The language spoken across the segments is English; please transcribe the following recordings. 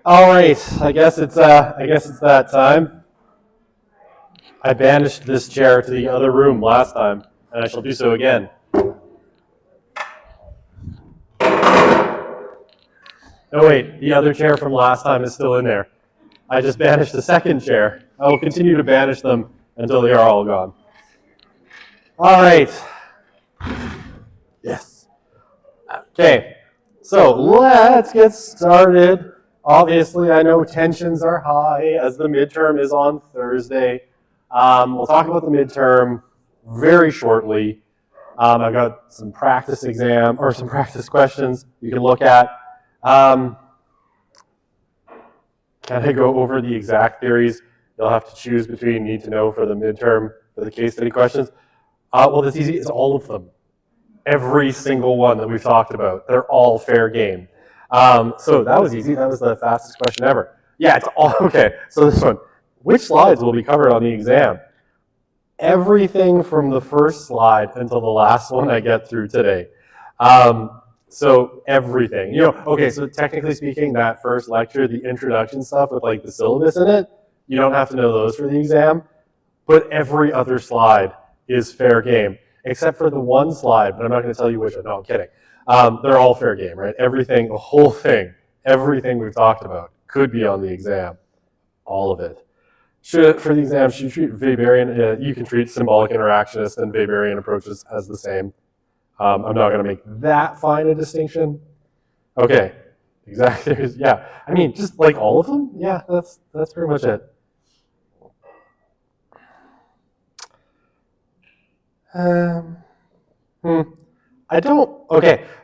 All right, I guess it's that time. I banished this chair to the other room last time, and I shall do so again. No, wait, the other chair from last time is still in there. I just banished the second chair. I will continue to banish them until they are all gone. All right. Yes. Okay, so let's get started. Obviously, I know tensions are high as the midterm is on Thursday. We'll talk about the midterm very shortly. I've got some practice some practice questions you can look at. Can I go over the exact theories you'll have to choose between need to know for the midterm for the case study questions? Well, that's easy. It's all of them. Every single one that we've talked about. They're all fair game. So that was easy. That was the fastest question ever. Yeah, it's all okay. So this one. Which slides will be covered on the exam? Everything from the first slide until the last one I get through today. So everything. Okay, so technically speaking, that first lecture, the introduction stuff with like the syllabus in it, you don't have to know those for the exam, but every other slide is fair game, except for the one slide, but I'm not going to tell you which one. No, I'm kidding. They're all fair game, right? Everything, the whole thing, everything we've talked about could be on the exam. All of it. For the exam, should you treat Weberian, you can treat symbolic interactionist and Weberian approaches as the same. I'm not going to make that fine a distinction. Okay, exactly. Yeah, I mean, just like all of them. Yeah, that's pretty much it.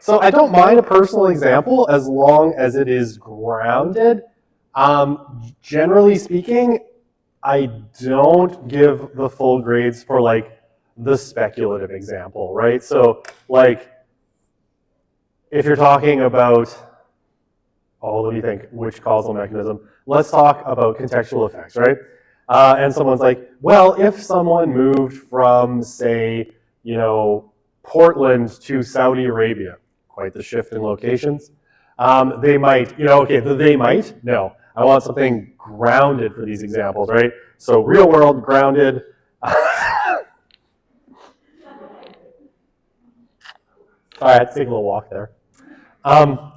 So I don't mind a personal example as long as it is grounded. Generally speaking, I don't give the full grades for like the speculative example, right? So like if you're talking about, let me think, which causal mechanism? Let's talk about contextual effects, right? And someone's like, well, if someone moved from, say, Portland to Saudi Arabia, quite the shift in locations, they might, they might? No. I want something grounded for these examples, right? So real world, grounded. Sorry, I had to take a little walk there. I'm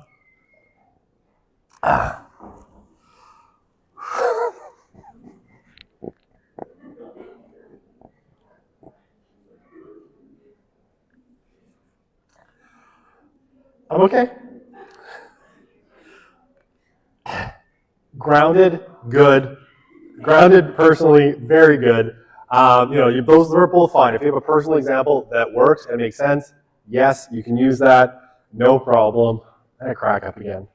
okay. Grounded, good. Grounded, personally, very good. Those are both fine. If you have a personal example that works and makes sense, yes, you can use that. No problem. I'm gonna crack up again.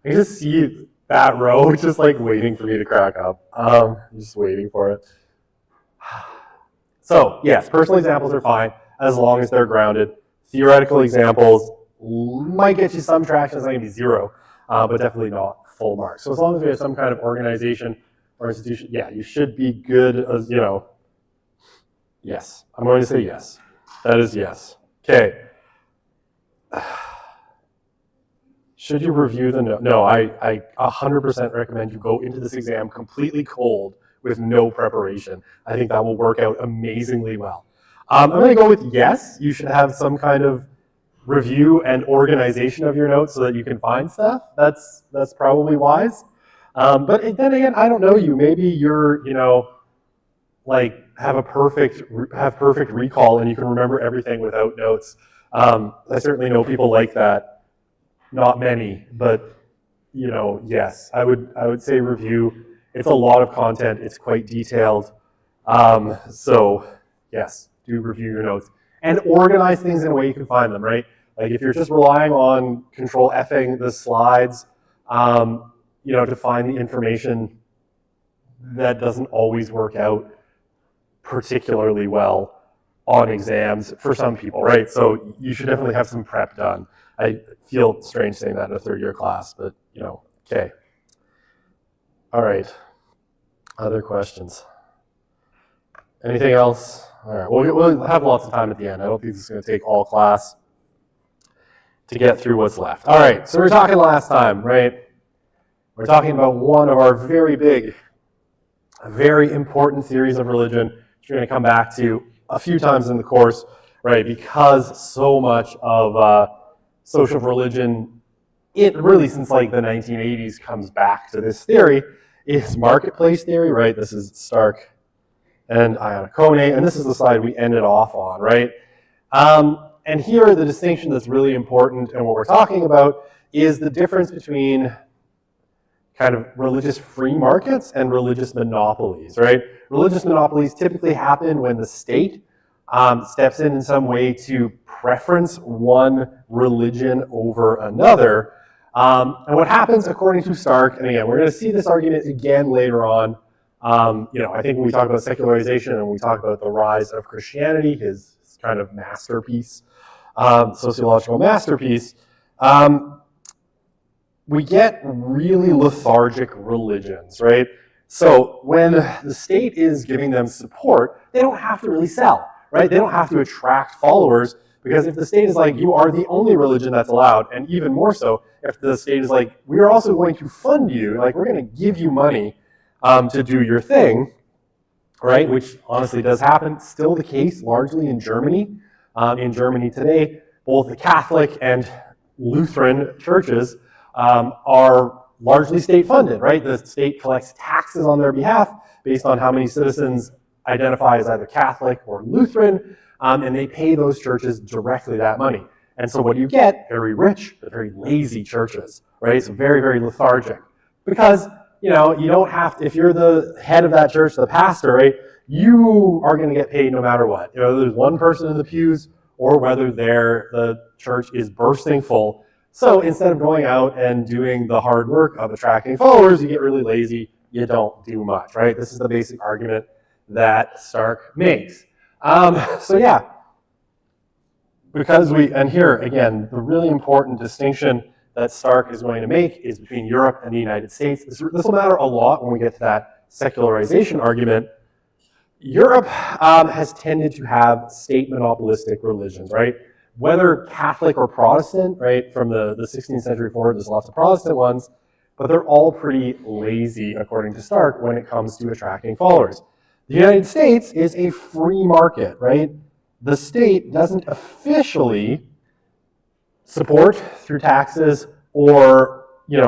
I can just see that row just like waiting for me to crack up. I'm just waiting for it. So yes, personal examples are fine as long as they're grounded. Theoretical examples might get you some traction. It's not gonna be zero, but definitely not full marks. So as long as we have some kind of organization or institution, yeah, you should be good as, yes. I'm going to say yes. That is yes. Okay. Should you review the note? No, I 100% recommend you go into this exam completely cold with no preparation. I think that will work out amazingly well. I'm going to go with yes. You should have some kind of review and organization of your notes so that you can find stuff. That's probably wise. But then again, I don't know you. Maybe you're, like have perfect recall and you can remember everything without notes. I certainly know people like that. Not many, but yes, I would say review. It's a lot of content. It's quite detailed. So yes, do review your notes. And organize things in a way you can find them, right? Like if you're just relying on control Fing the slides, to find the information, that doesn't always work out particularly well on exams for some people, right? So you should definitely have some prep done. I feel strange saying that in a third year class, but okay. All right, other questions? Anything else? All right, we'll have lots of time at the end. I don't think this is gonna take all class to get through what's left. All right, so we're talking last time, right? We're talking about one of our very big, very important theories of religion, which we're going to come back to a few times in the course, right? Because so much of social religion, it really since like the 1980s comes back to this theory, is marketplace theory, right? This is Stark and Iannacone, and this is the slide we ended off on, right? And here, the distinction that's really important and what we're talking about is the difference between kind of religious free markets and religious monopolies, right? Religious monopolies typically happen when the state steps in some way to preference one religion over another. And what happens according to Stark, and again, we're going to see this argument again later on, I think when we talk about secularization and we talk about the rise of Christianity, his kind of masterpiece, sociological masterpiece, we get really lethargic religions, right? So when the state is giving them support, they don't have to really sell, right? They don't have to attract followers, because if the state is like, you are the only religion that's allowed, and even more so, if the state is like, we are also going to fund you, like we're going to give you money to do your thing, right? Which honestly does happen. Still the case largely in Germany. In Germany today, both the Catholic and Lutheran churches are largely state-funded, right? The state collects taxes on their behalf based on how many citizens identify as either Catholic or Lutheran, and they pay those churches directly that money. And so what do you get? Very rich, but very lazy churches, right? So very, very lethargic. Because, you don't have to, if you're the head of that church, the pastor, right, you are going to get paid no matter what. Whether there's one person in the pews or whether the church is bursting full. So instead of going out and doing the hard work of attracting followers, you get really lazy, you don't do much, right? This is the basic argument that Stark makes. So yeah, because and here again, the really important distinction that Stark is going to make is between Europe and the United States. This will matter a lot when we get to that secularization argument. Europe has tended to have state monopolistic religions, right? Whether Catholic or Protestant, right, from the 16th century forward, there's lots of Protestant ones, but they're all pretty lazy, according to Stark, when it comes to attracting followers. The United States is a free market, right? The state doesn't officially support through taxes or,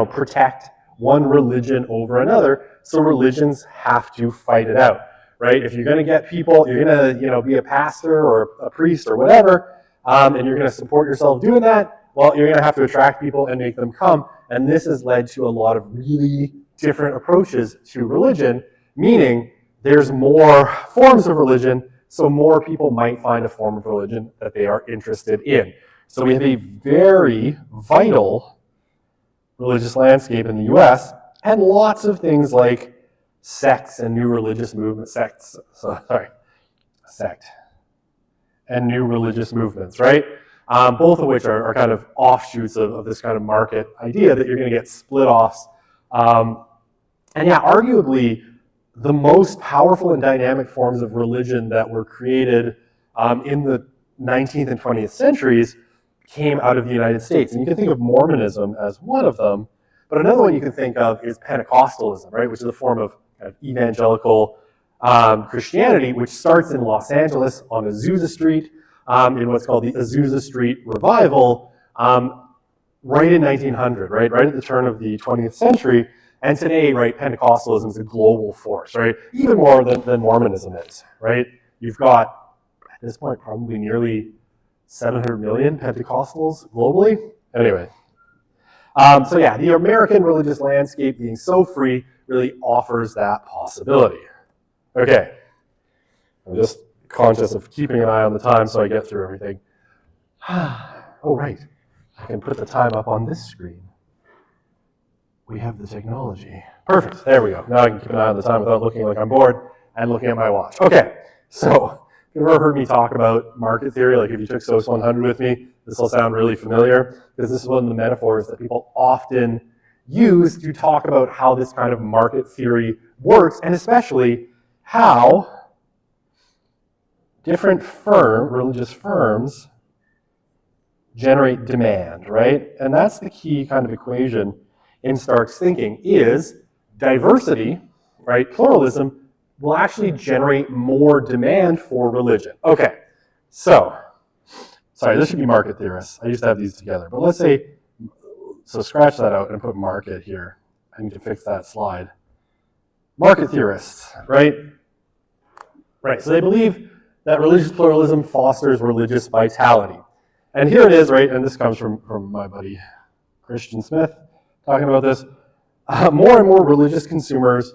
protect one religion over another, so religions have to fight it out, right? If you're going to get people, you're going to, be a pastor or a priest or whatever, and you're going to support yourself doing that, well, you're going to have to attract people and make them come. And this has led to a lot of really different approaches to religion, meaning there's more forms of religion, so more people might find a form of religion that they are interested in. So we have a very vital religious landscape in the US, and lots of things like sects and new religious movements, sect, and new religious movements, right? Both of which are kind of offshoots of this kind of market idea that you're going to get split-offs. And yeah, arguably, the most powerful and dynamic forms of religion that were created in the 19th and 20th centuries came out of the United States. And you can think of Mormonism as one of them, but another one you can think of is Pentecostalism, right, which is a form of kind of evangelical Christianity, which starts in Los Angeles on Azusa Street, in what's called the Azusa Street Revival, right in 1900, right at the turn of the 20th century. And today, right, Pentecostalism is a global force, right? Even more than Mormonism is, right? You've got, at this point, probably nearly 700 million Pentecostals globally. Anyway, so yeah, the American religious landscape being so free really offers that possibility. Okay, I'm just conscious of keeping an eye on the time so I get through everything. Oh, right. I can put the time up on this screen. We have the technology. Perfect. There we go. Now I can keep an eye on the time without looking like I'm bored and looking at my watch. Okay. So, you've ever heard me talk about market theory? Like if you took SOC 100 with me, this will sound really familiar because this is one of the metaphors that people often use to talk about how this kind of market theory works, and especially how different religious firms generate demand, right? And that's the key kind of equation in Stark's thinking is diversity, right? Pluralism will actually generate more demand for religion. Okay, so, sorry, this should be market theorists. I used to have these together, but let's say, so scratch that out and put market here. I need to fix that slide. Market theorists, right? Right, so they believe that religious pluralism fosters religious vitality. And here it is, right, and this comes from my buddy Christian Smith talking about this. More and more religious consumers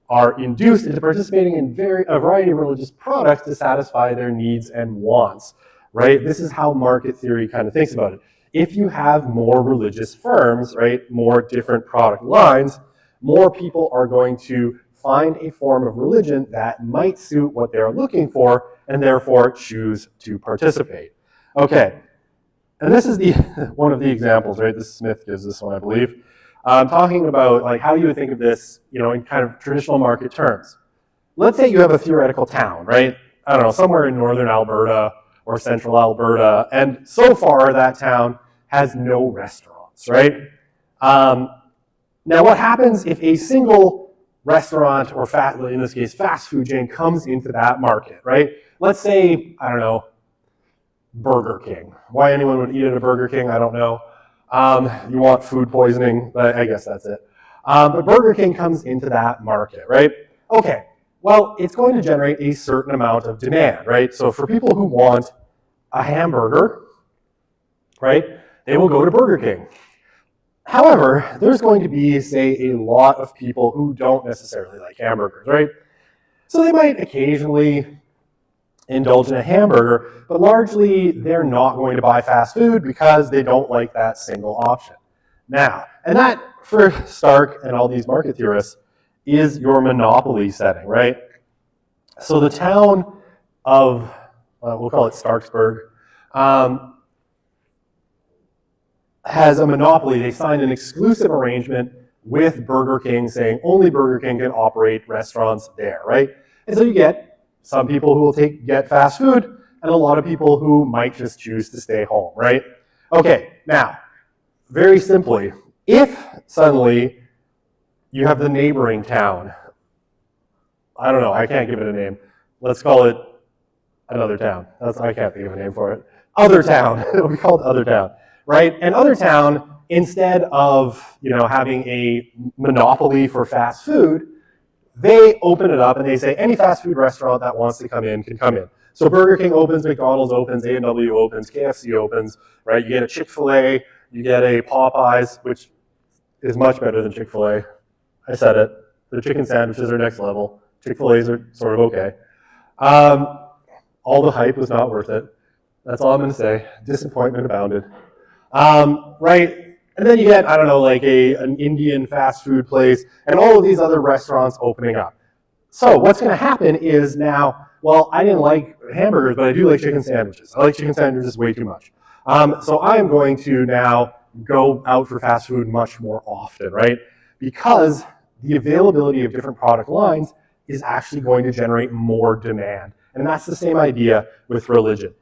are induced into participating in a variety of religious products to satisfy their needs and wants, right? This is how market theory kind of thinks about it. If you have more religious firms, right, more different product lines, more people are going to find a form of religion that might suit what they're looking for and therefore choose to participate. Okay, and this is one of the examples, right? This Smith gives this one, I believe. Talking about like how you would think of this, in kind of traditional market terms. Let's say you have a theoretical town, right? I don't know, somewhere in northern Alberta or central Alberta, and so far that town has no restaurants, right? Now what happens if a single restaurant or in this case fast food chain comes into that market, right? Let's say, I don't know, Burger King. Why anyone would eat at a Burger King, I don't know. You want food poisoning, I guess that's it. But Burger King comes into that market, right? Okay, well, it's going to generate a certain amount of demand, right? So for people who want a hamburger, right, they will go to Burger King. However, there's going to be, say, a lot of people who don't necessarily like hamburgers, right? So they might occasionally indulge in a hamburger, but largely they're not going to buy fast food because they don't like that single option. Now, and that, for Stark and all these market theorists, is your monopoly setting, right? So the town of, we'll call it Starksburg, has a monopoly. They signed an exclusive arrangement with Burger King saying only Burger King can operate restaurants there, right? And so you get some people who will get fast food, and a lot of people who might just choose to stay home, right? Okay, now, very simply, if suddenly you have the neighboring town, I don't know, I can't give it a name. Let's call it another town. I can't think of a name for it. Other town, it'll be called Other Town, right? And Other Town, instead of having a monopoly for fast food, they open it up and they say any fast food restaurant that wants to come in can come in. So Burger King opens, McDonald's opens, A&W opens, KFC opens, right? You get a Chick-fil-A, you get a Popeyes, which is much better than Chick-fil-A. I said it. The chicken sandwiches are next level. Chick-fil-A's are sort of okay. All the hype was not worth it. That's all I'm going to say. Disappointment abounded. Right? And then you get, I don't know, like an Indian fast food place and all of these other restaurants opening up. So what's going to happen is now, well, I didn't like hamburgers, but I do like chicken sandwiches. I like chicken sandwiches way too much. So I am going to now go out for fast food much more often, right? Because the availability of different product lines is actually going to generate more demand. And that's the same idea with religion.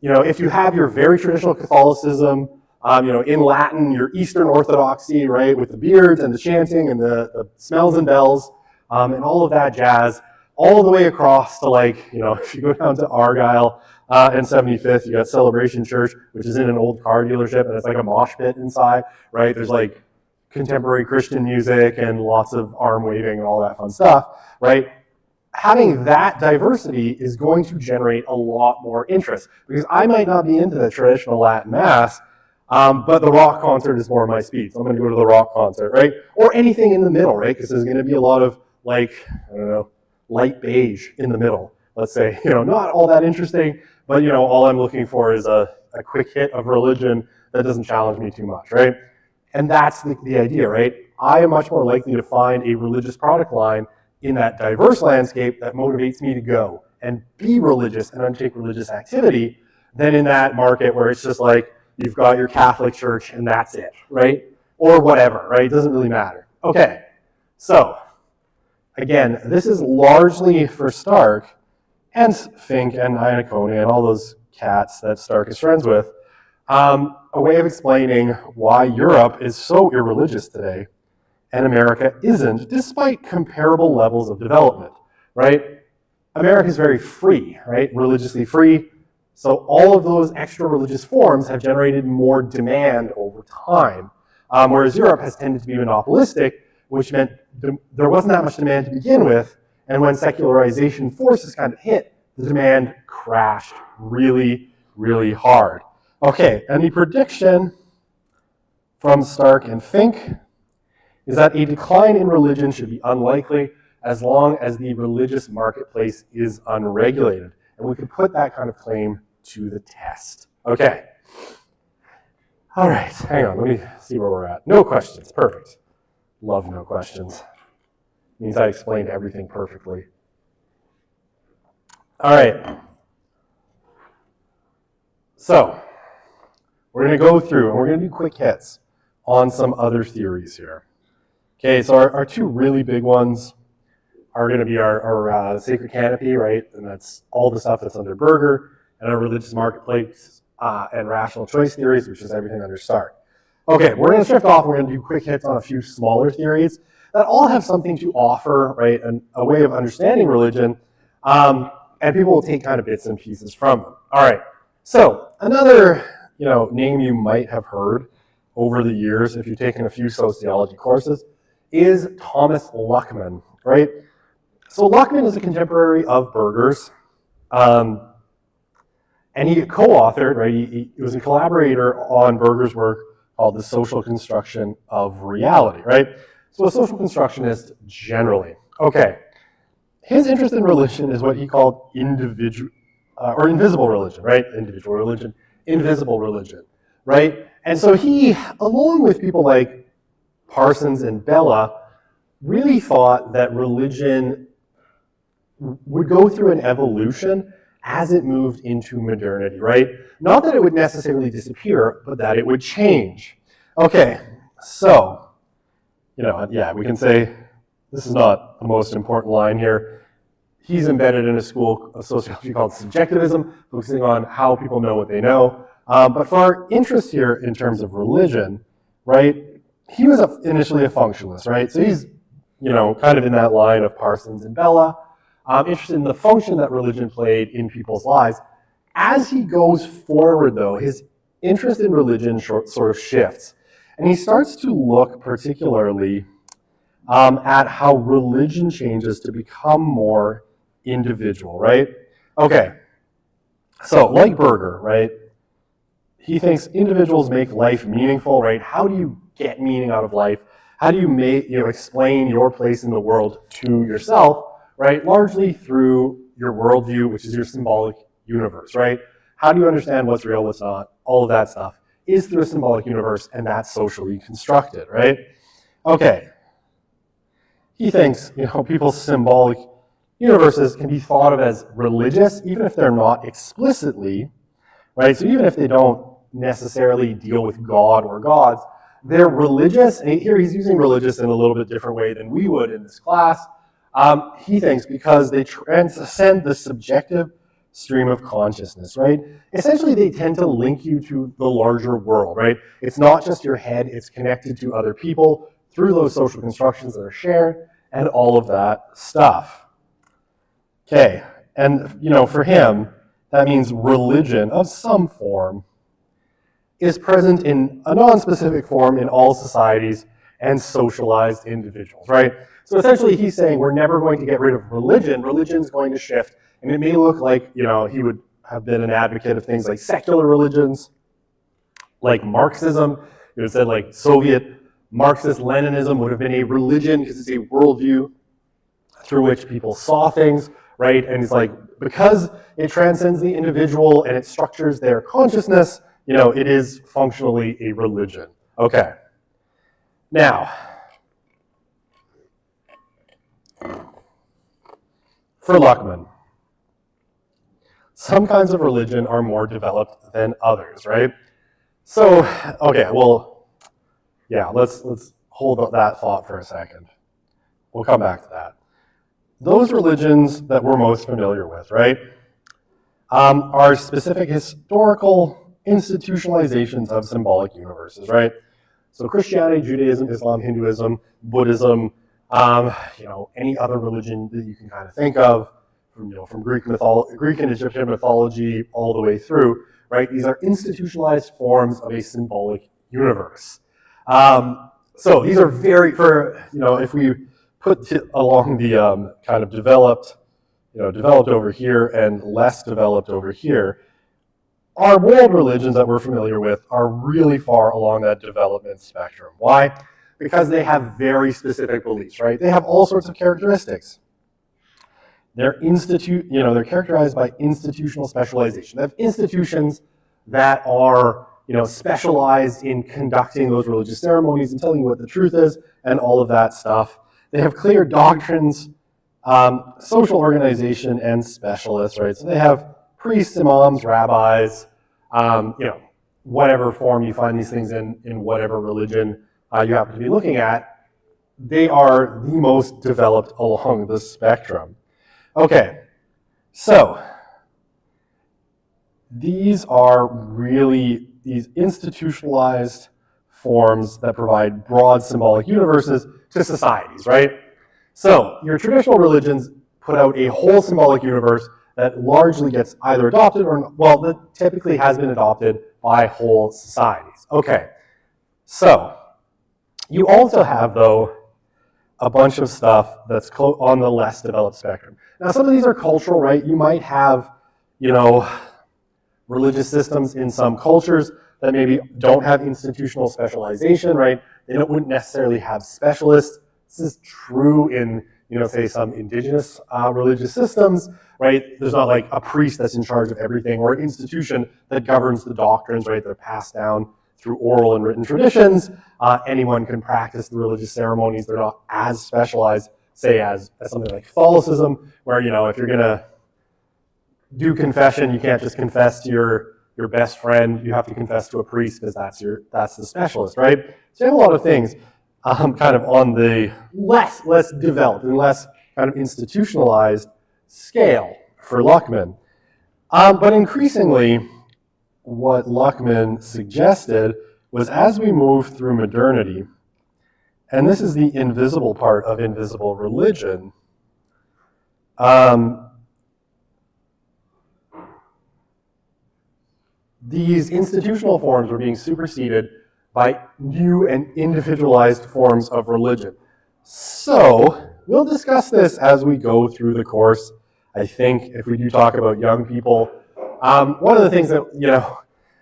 If you have your very traditional Catholicism, in Latin, your Eastern Orthodoxy, right, with the beards and the chanting and the smells and bells, and all of that jazz, all the way across to if you go down to Argyle and 75th, you got Celebration Church, which is in an old car dealership, and it's like a mosh pit inside, right? There's like contemporary Christian music and lots of arm waving and all that fun stuff, right? Having that diversity is going to generate a lot more interest, because I might not be into the traditional Latin Mass, but the rock concert is more my speed, so I'm going to go to the rock concert, right? Or anything in the middle, right? Because there's going to be a lot of, I don't know, light beige in the middle, let's say, not all that interesting, but all I'm looking for is a quick hit of religion that doesn't challenge me too much, right? And that's the idea, right? I am much more likely to find a religious product line in that diverse landscape that motivates me to go and be religious and undertake religious activity than in that market where it's just like, you've got your Catholic church and that's it, right? Or whatever, right? It doesn't really matter. Okay, so again, this is largely for Stark and Fink and Iacona and all those cats that Stark is friends with, a way of explaining why Europe is so irreligious today and America isn't, despite comparable levels of development, right? America is very free, right? Religiously free. So all of those extra religious forms have generated more demand over time, whereas Europe has tended to be monopolistic, which meant there wasn't that much demand to begin with, and when secularization forces kind of hit, the demand crashed really, really hard. Okay, and the prediction from Stark and Fink is that a decline in religion should be unlikely as long as the religious marketplace is unregulated. And we could put that kind of claim to the test. Okay. All right, hang on, let me see where we're at. No questions, perfect. Love no questions. Means I explained everything perfectly. All right. So, we're going to go through and we're going to do quick hits on some other theories here. Okay, so our two really big ones are going to be our sacred canopy, right? And that's all the stuff that's under Berger, and our religious marketplace and rational choice theories, which is everything under Stark. Okay, we're going to shift off. We're going to do quick hits on a few smaller theories that all have something to offer, right? And a way of understanding religion, and people will take kind of bits and pieces from them. All right, so another name you might have heard over the years if you've taken a few sociology courses is Thomas Luckmann, right? So Luckmann is a contemporary of Berger's, and he co-authored, right? He was a collaborator on Berger's work called The Social Construction of Reality, right? So a social constructionist generally. Okay, his interest in religion is what he called invisible religion, right? Individual religion, invisible religion, right? And so he, along with people like Parsons and Bella, really thought that religion would go through an evolution as it moved into modernity, right? Not that it would necessarily disappear, but that it would change. Okay, so, yeah, we can say this is not the most important line here. He's embedded in a school of sociology called subjectivism, focusing on how people know what they know. But for our interest here in terms of religion, right, he was initially a functionalist, right? So he's, kind of in that line of Parsons and Bella, interested in the function that religion played in people's lives. As he goes forward, though, his interest in religion sort of shifts. And he starts to look particularly at how religion changes to become more individual, right? Okay, so like Berger, right? He thinks individuals make life meaningful, right? How do you get meaning out of life? How do you explain your place in the world to yourself, right? Largely through your worldview, which is your symbolic universe, right? How do you understand what's real, what's not? All of that stuff is through a symbolic universe, and that's socially constructed, right? Okay. He thinks, people's symbolic universes can be thought of as religious, even if they're not explicitly, right? So even if they don't necessarily deal with God or gods, they're religious, and here he's using religious in a little bit different way than we would in this class. He thinks because they transcend the subjective stream of consciousness, right? Essentially, they tend to link you to the larger world, right? It's not just your head, it's connected to other people through those social constructions that are shared and all of that stuff. Okay, and for him, that means religion of some form is present in a non-specific form in all societies and socialized individuals, right? So essentially he's saying we're never going to get rid of religion. Religion's going to shift, and it may look like, he would have been an advocate of things like secular religions, like Marxism. He would have said like Soviet Marxist-Leninism would have been a religion because it's a worldview through which people saw things, right? And he's like, because it transcends the individual and it structures their consciousness, it is functionally a religion. Okay. Now, for Luckman, some kinds of religion are more developed than others, right? So, okay, well, yeah, let's hold that thought for a second. We'll come back to that. Those religions that we're most familiar with, right, are specific historical institutionalizations of symbolic universes, right? So Christianity, Judaism, Islam, Hinduism, Buddhism, any other religion that you can kind of think of, from Greek and Egyptian mythology all the way through, right? These are institutionalized forms of a symbolic universe. So these are if we put along the kind of developed over here and less developed over here, our world religions that we're familiar with are really far along that development spectrum. Why? Because they have very specific beliefs, right? They have all sorts of characteristics. They're characterized by institutional specialization. They have institutions that are, specialized in conducting those religious ceremonies and telling you what the truth is and all of that stuff. They have clear doctrines, social organization, and specialists, right? So they have priests, imams, rabbis, whatever form you find these things in whatever religion you happen to be looking at, they are the most developed along the spectrum. Okay, so these are really these institutionalized forms that provide broad symbolic universes to societies, right? So your traditional religions put out a whole symbolic universe that largely gets either adopted that typically has been adopted by whole societies. Okay, so you also have, though, a bunch of stuff that's on the less developed spectrum. Now, some of these are cultural, right? You might have, religious systems in some cultures that maybe don't have institutional specialization, right? They wouldn't necessarily have specialists. This is true in, say some indigenous religious systems, right? There's not like a priest that's in charge of everything or an institution that governs the doctrines, right? They're passed down through oral and written traditions. Anyone can practice the religious ceremonies. They're not as specialized, say, as something like Catholicism, where, if you're gonna do confession, you can't just confess to your best friend. You have to confess to a priest because that's the specialist, right? So you have a lot of things kind of on the less developed and less kind of institutionalized scale for Luckman. But increasingly, what Luckman suggested was, as we move through modernity, and this is the invisible part of invisible religion, these institutional forms were being superseded by new and individualized forms of religion. So we'll discuss this as we go through the course. I think if we do talk about young people, one of the things that,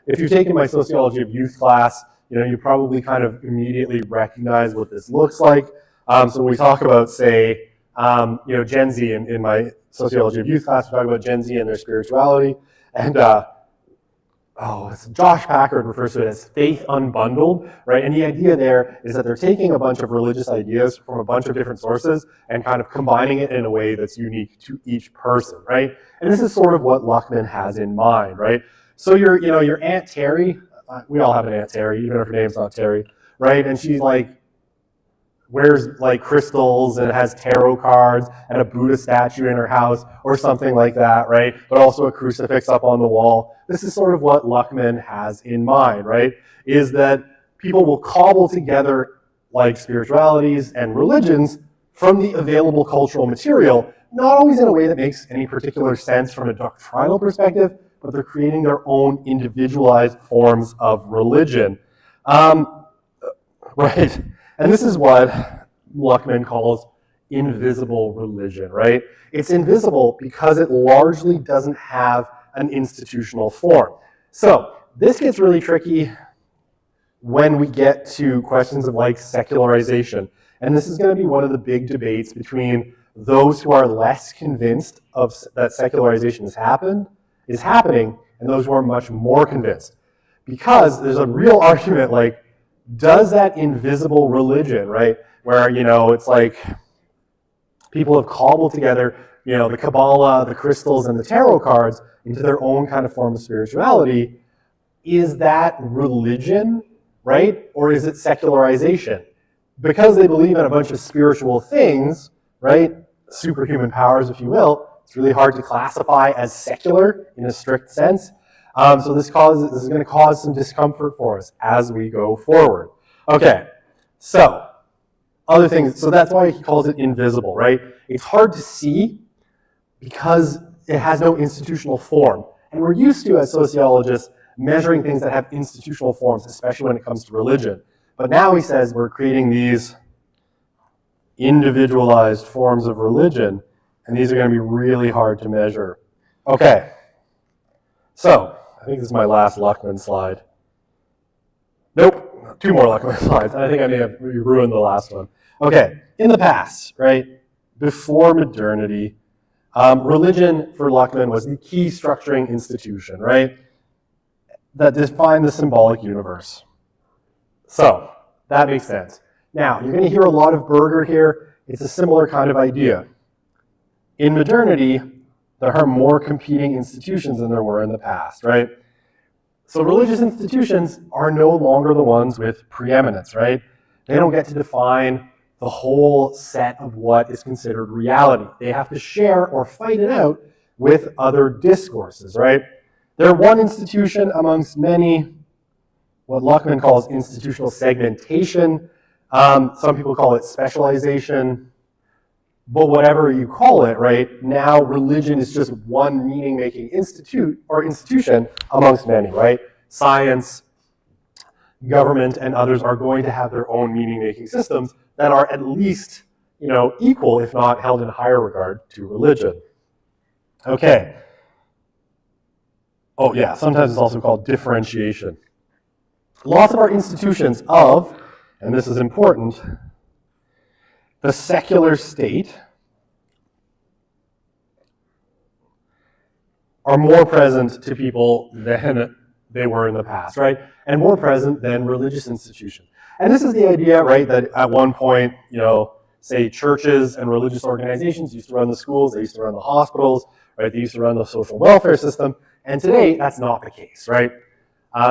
if you've taken my sociology of youth class, you probably kind of immediately recognize what this looks like. So when we talk about, say, Gen Z in my sociology of youth class, we talk about Gen Z and their spirituality. And Josh Packard refers to it as faith unbundled, right? And the idea there is that they're taking a bunch of religious ideas from a bunch of different sources and kind of combining it in a way that's unique to each person, right? And this is sort of what Luckman has in mind, right? So your Aunt Terry, we all have an Aunt Terry, even if her name's not Terry, right? And she's wears crystals and has tarot cards and a Buddha statue in her house or something like that, right? But also a crucifix up on the wall. This is sort of what Luckman has in mind, right? Is that people will cobble together spiritualities and religions from the available cultural material, not always in a way that makes any particular sense from a doctrinal perspective, but they're creating their own individualized forms of religion. Right? And this is what Luckman calls invisible religion, right? It's invisible because it largely doesn't have an institutional form. So this gets really tricky when we get to questions of secularization. And this is going to be one of the big debates between those who are less convinced of that secularization is happening, and those who are much more convinced. Because there's a real argument, like, does that invisible religion, right, where, it's like people have cobbled together, the Kabbalah, the crystals, and the tarot cards into their own kind of form of spirituality, is that religion, right, or is it secularization? Because they believe in a bunch of spiritual things, right, superhuman powers, if you will, it's really hard to classify as secular in a strict sense. So this is going to cause some discomfort for us as we go forward. Okay, so other things, so that's why he calls it invisible, right? It's hard to see because it has no institutional form. And we're used to, as sociologists, measuring things that have institutional forms, especially when it comes to religion. But now he says we're creating these individualized forms of religion, and these are going to be really hard to measure. Okay, so I think this is my last Luckman slide. Nope, 2 more Luckman slides. I think I may have ruined the last one. Okay, in the past, right, before modernity, religion for Luckman was the key structuring institution, right, that defined the symbolic universe. So that makes sense. Now, you're going to hear a lot of Berger here. It's a similar kind of idea. In modernity, there are more competing institutions than there were in the past, right? So religious institutions are no longer the ones with preeminence, right? They don't get to define the whole set of what is considered reality. They have to share or fight it out with other discourses, right? They're one institution amongst many, what Luckman calls institutional segmentation. Some people call it specialization. But whatever you call it, right, now religion is just one meaning-making institution amongst many, right? Science, government, and others are going to have their own meaning-making systems that are at least, equal, if not held in higher regard to religion. Okay. Oh yeah, sometimes it's also called differentiation. Lots of our institutions of, and this is important, the secular state are more present to people than they were in the past, right? And more present than religious institutions. And this is the idea, right, that at one point, say churches and religious organizations used to run the schools, they used to run the hospitals, right? They used to run the social welfare system. And today, that's not the case, right?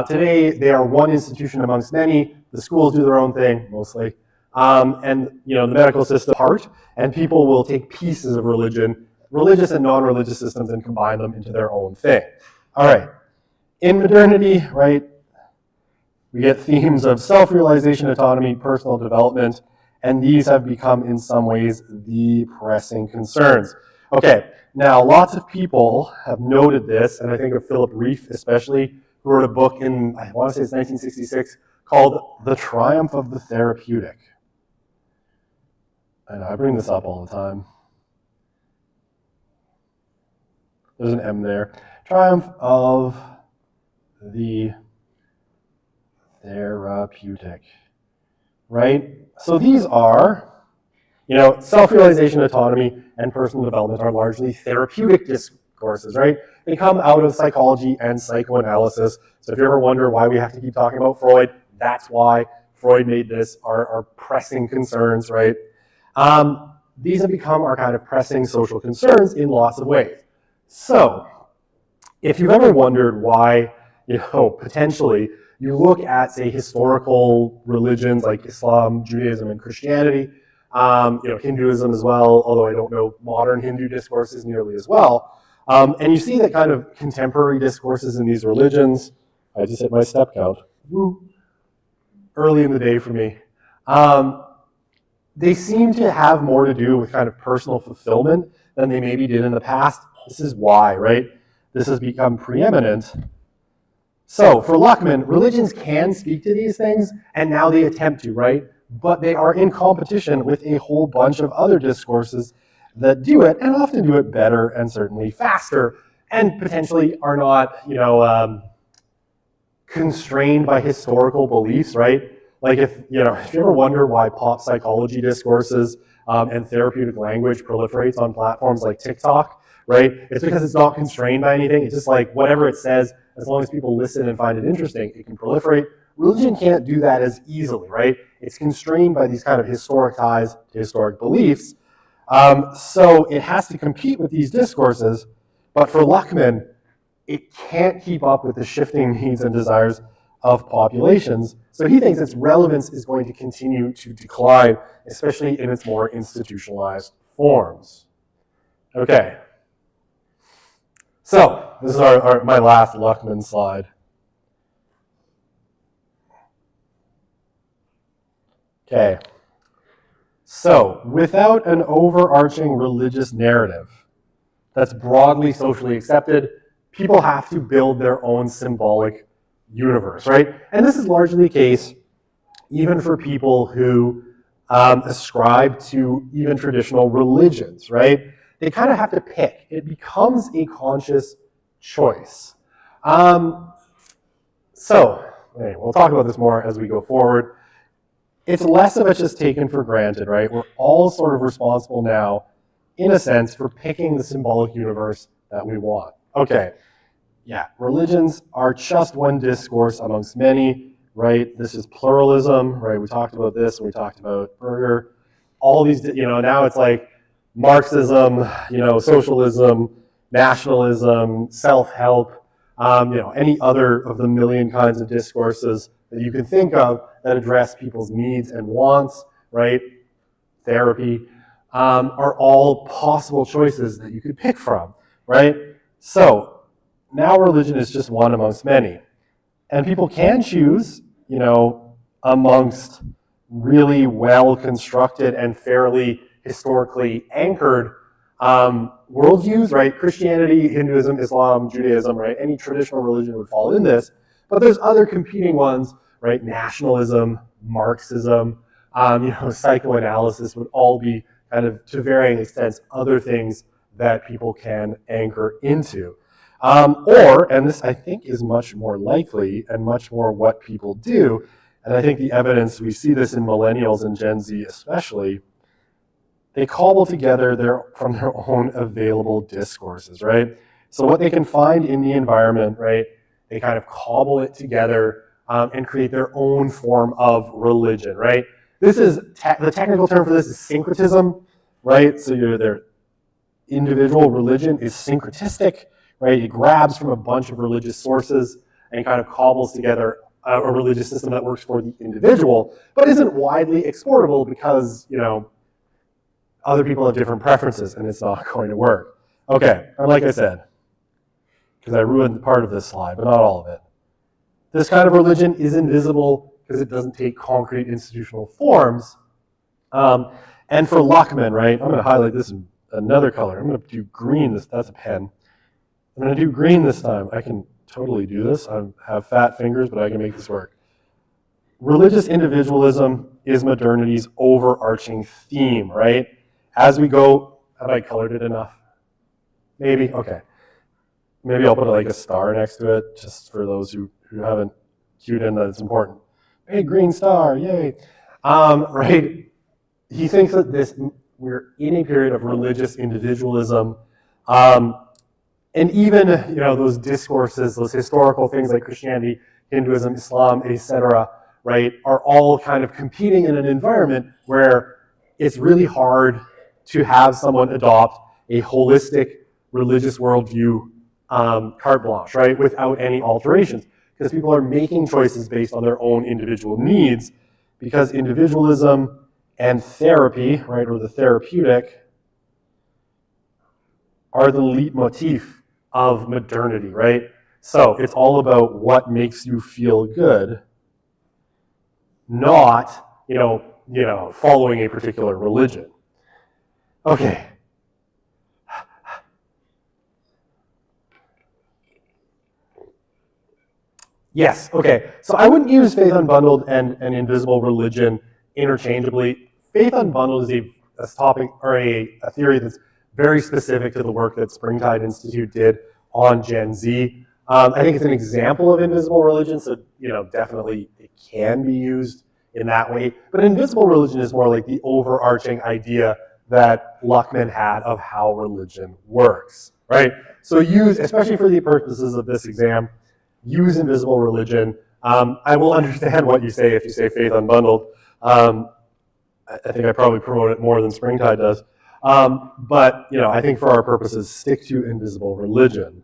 Today, they are one institution amongst many. The schools do their own thing, mostly. And the medical system part, and people will take pieces of religion, religious and non-religious systems, and combine them into their own thing. All right. In modernity, right, we get themes of self-realization, autonomy, personal development, and these have become, in some ways, the pressing concerns. Okay, now lots of people have noted this, and I think of Philip Rieff especially, who wrote a book in, I want to say it's 1966, called The Triumph of the Therapeutic. I know, I bring this up all the time. There's an M there. Triumph of the Therapeutic, right? So these are, self-realization, autonomy, and personal development are largely therapeutic discourses, right? They come out of psychology and psychoanalysis. So if you ever wonder why we have to keep talking about Freud, that's why Freud made this our pressing concerns, right? These have become our kind of pressing social concerns in lots of ways. So, if you've ever wondered why, potentially, you look at, say, historical religions like Islam, Judaism, and Christianity, Hinduism as well, although I don't know modern Hindu discourses nearly as well, and you see that kind of contemporary discourses in these religions, I just hit my step count, woo, early in the day for me, they seem to have more to do with kind of personal fulfillment than they maybe did in the past. This is why, right? This has become preeminent. So for Luckman, religions can speak to these things, and now they attempt to, right? But they are in competition with a whole bunch of other discourses that do it, and often do it better and certainly faster, and potentially are not, constrained by historical beliefs, right? Like if you ever wonder why pop psychology discourses and therapeutic language proliferates on platforms like TikTok, right? It's because it's not constrained by anything. It's just like whatever it says, as long as people listen and find it interesting, it can proliferate. Religion can't do that as easily, right? It's constrained by these kind of historic ties to historic beliefs. So it has to compete with these discourses, but for Luckman, it can't keep up with the shifting needs and desires of populations. So he thinks its relevance is going to continue to decline, especially in its more institutionalized forms. Okay. So this is my last Luckman slide. Okay. So without an overarching religious narrative that's broadly socially accepted, people have to build their own symbolic universe, right? And this is largely the case even for people who ascribe to even traditional religions, right? They kind of have to pick. It becomes a conscious choice. So anyway, we'll talk about this more as we go forward. It's less of a just taken for granted, right? We're all sort of responsible now, in a sense, for picking the symbolic universe that we want. Okay, yeah, religions are just one discourse amongst many, right? This is pluralism, right? We talked about this, we talked about Berger. All these, now it's like Marxism, socialism, nationalism, self-help, any other of the million kinds of discourses that you can think of that address people's needs and wants, right? Therapy, are all possible choices that you could pick from, right? So now religion is just one amongst many. And people can choose, amongst really well-constructed and fairly historically anchored worldviews, right? Christianity, Hinduism, Islam, Judaism, right? Any traditional religion would fall in this. But there's other competing ones, right? Nationalism, Marxism, psychoanalysis would all be kind of, to varying extents, other things that people can anchor into. And this I think is much more likely and much more what people do, and I think the evidence, we see this in millennials and Gen Z especially, they cobble together from their own available discourses, right? So what they can find in the environment, right, they kind of cobble it together and create their own form of religion, right? This is, the technical term for this is syncretism, right? So their individual religion is syncretistic, right? It grabs from a bunch of religious sources and kind of cobbles together a religious system that works for the individual, but isn't widely exportable because, other people have different preferences and it's not going to work. Okay, and like I said, because I ruined part of this slide, but not all of it. This kind of religion is invisible because it doesn't take concrete institutional forms. And for Luckman, right, I'm going to highlight this in another color. I'm going to do green. That's a pen. I'm going to do green this time. I can totally do this. I have fat fingers, but I can make this work. Religious individualism is modernity's overarching theme, right? As we go, have I colored it enough? Maybe? Okay. Maybe I'll put like a star next to it, just for those who haven't cued in that it's important. Hey, green star, yay. Right? He thinks that we're in a period of religious individualism, and even those discourses, those historical things like Christianity, Hinduism, Islam, etc., right, are all kind of competing in an environment where it's really hard to have someone adopt a holistic religious worldview carte blanche, right, without any alterations, because people are making choices based on their own individual needs, because individualism and therapy, right, or the therapeutic, are the leitmotif of modernity, right? So it's all about what makes you feel good, not, following a particular religion. Okay. Yes, okay. So I wouldn't use faith unbundled and invisible religion interchangeably. Faith unbundled is a topic or a theory that's very specific to the work that Springtide Institute did on Gen Z. I think it's an example of invisible religion, so definitely it can be used in that way. But invisible religion is more like the overarching idea that Luckman had of how religion works, right? So use, especially for the purposes of this exam, use invisible religion. I will understand what you say if you say faith unbundled. I think I probably promote it more than Springtide does. But I think for our purposes, stick to invisible religion.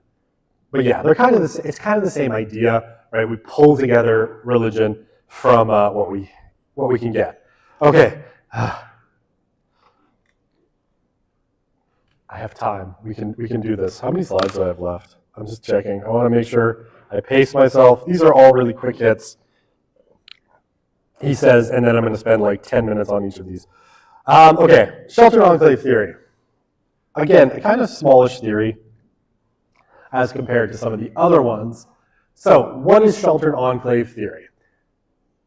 But yeah, they're kind of it's kind of the same idea, right? We pull together religion from what we can get. Okay. I have time. We can do this. How many slides do I have left? I'm just checking. I want to make sure I pace myself. These are all really quick hits. He says, and then I'm going to spend like 10 minutes on each of these. Okay, sheltered enclave theory. Again, a kind of smallish theory as compared to some of the other ones. So, what is sheltered enclave theory?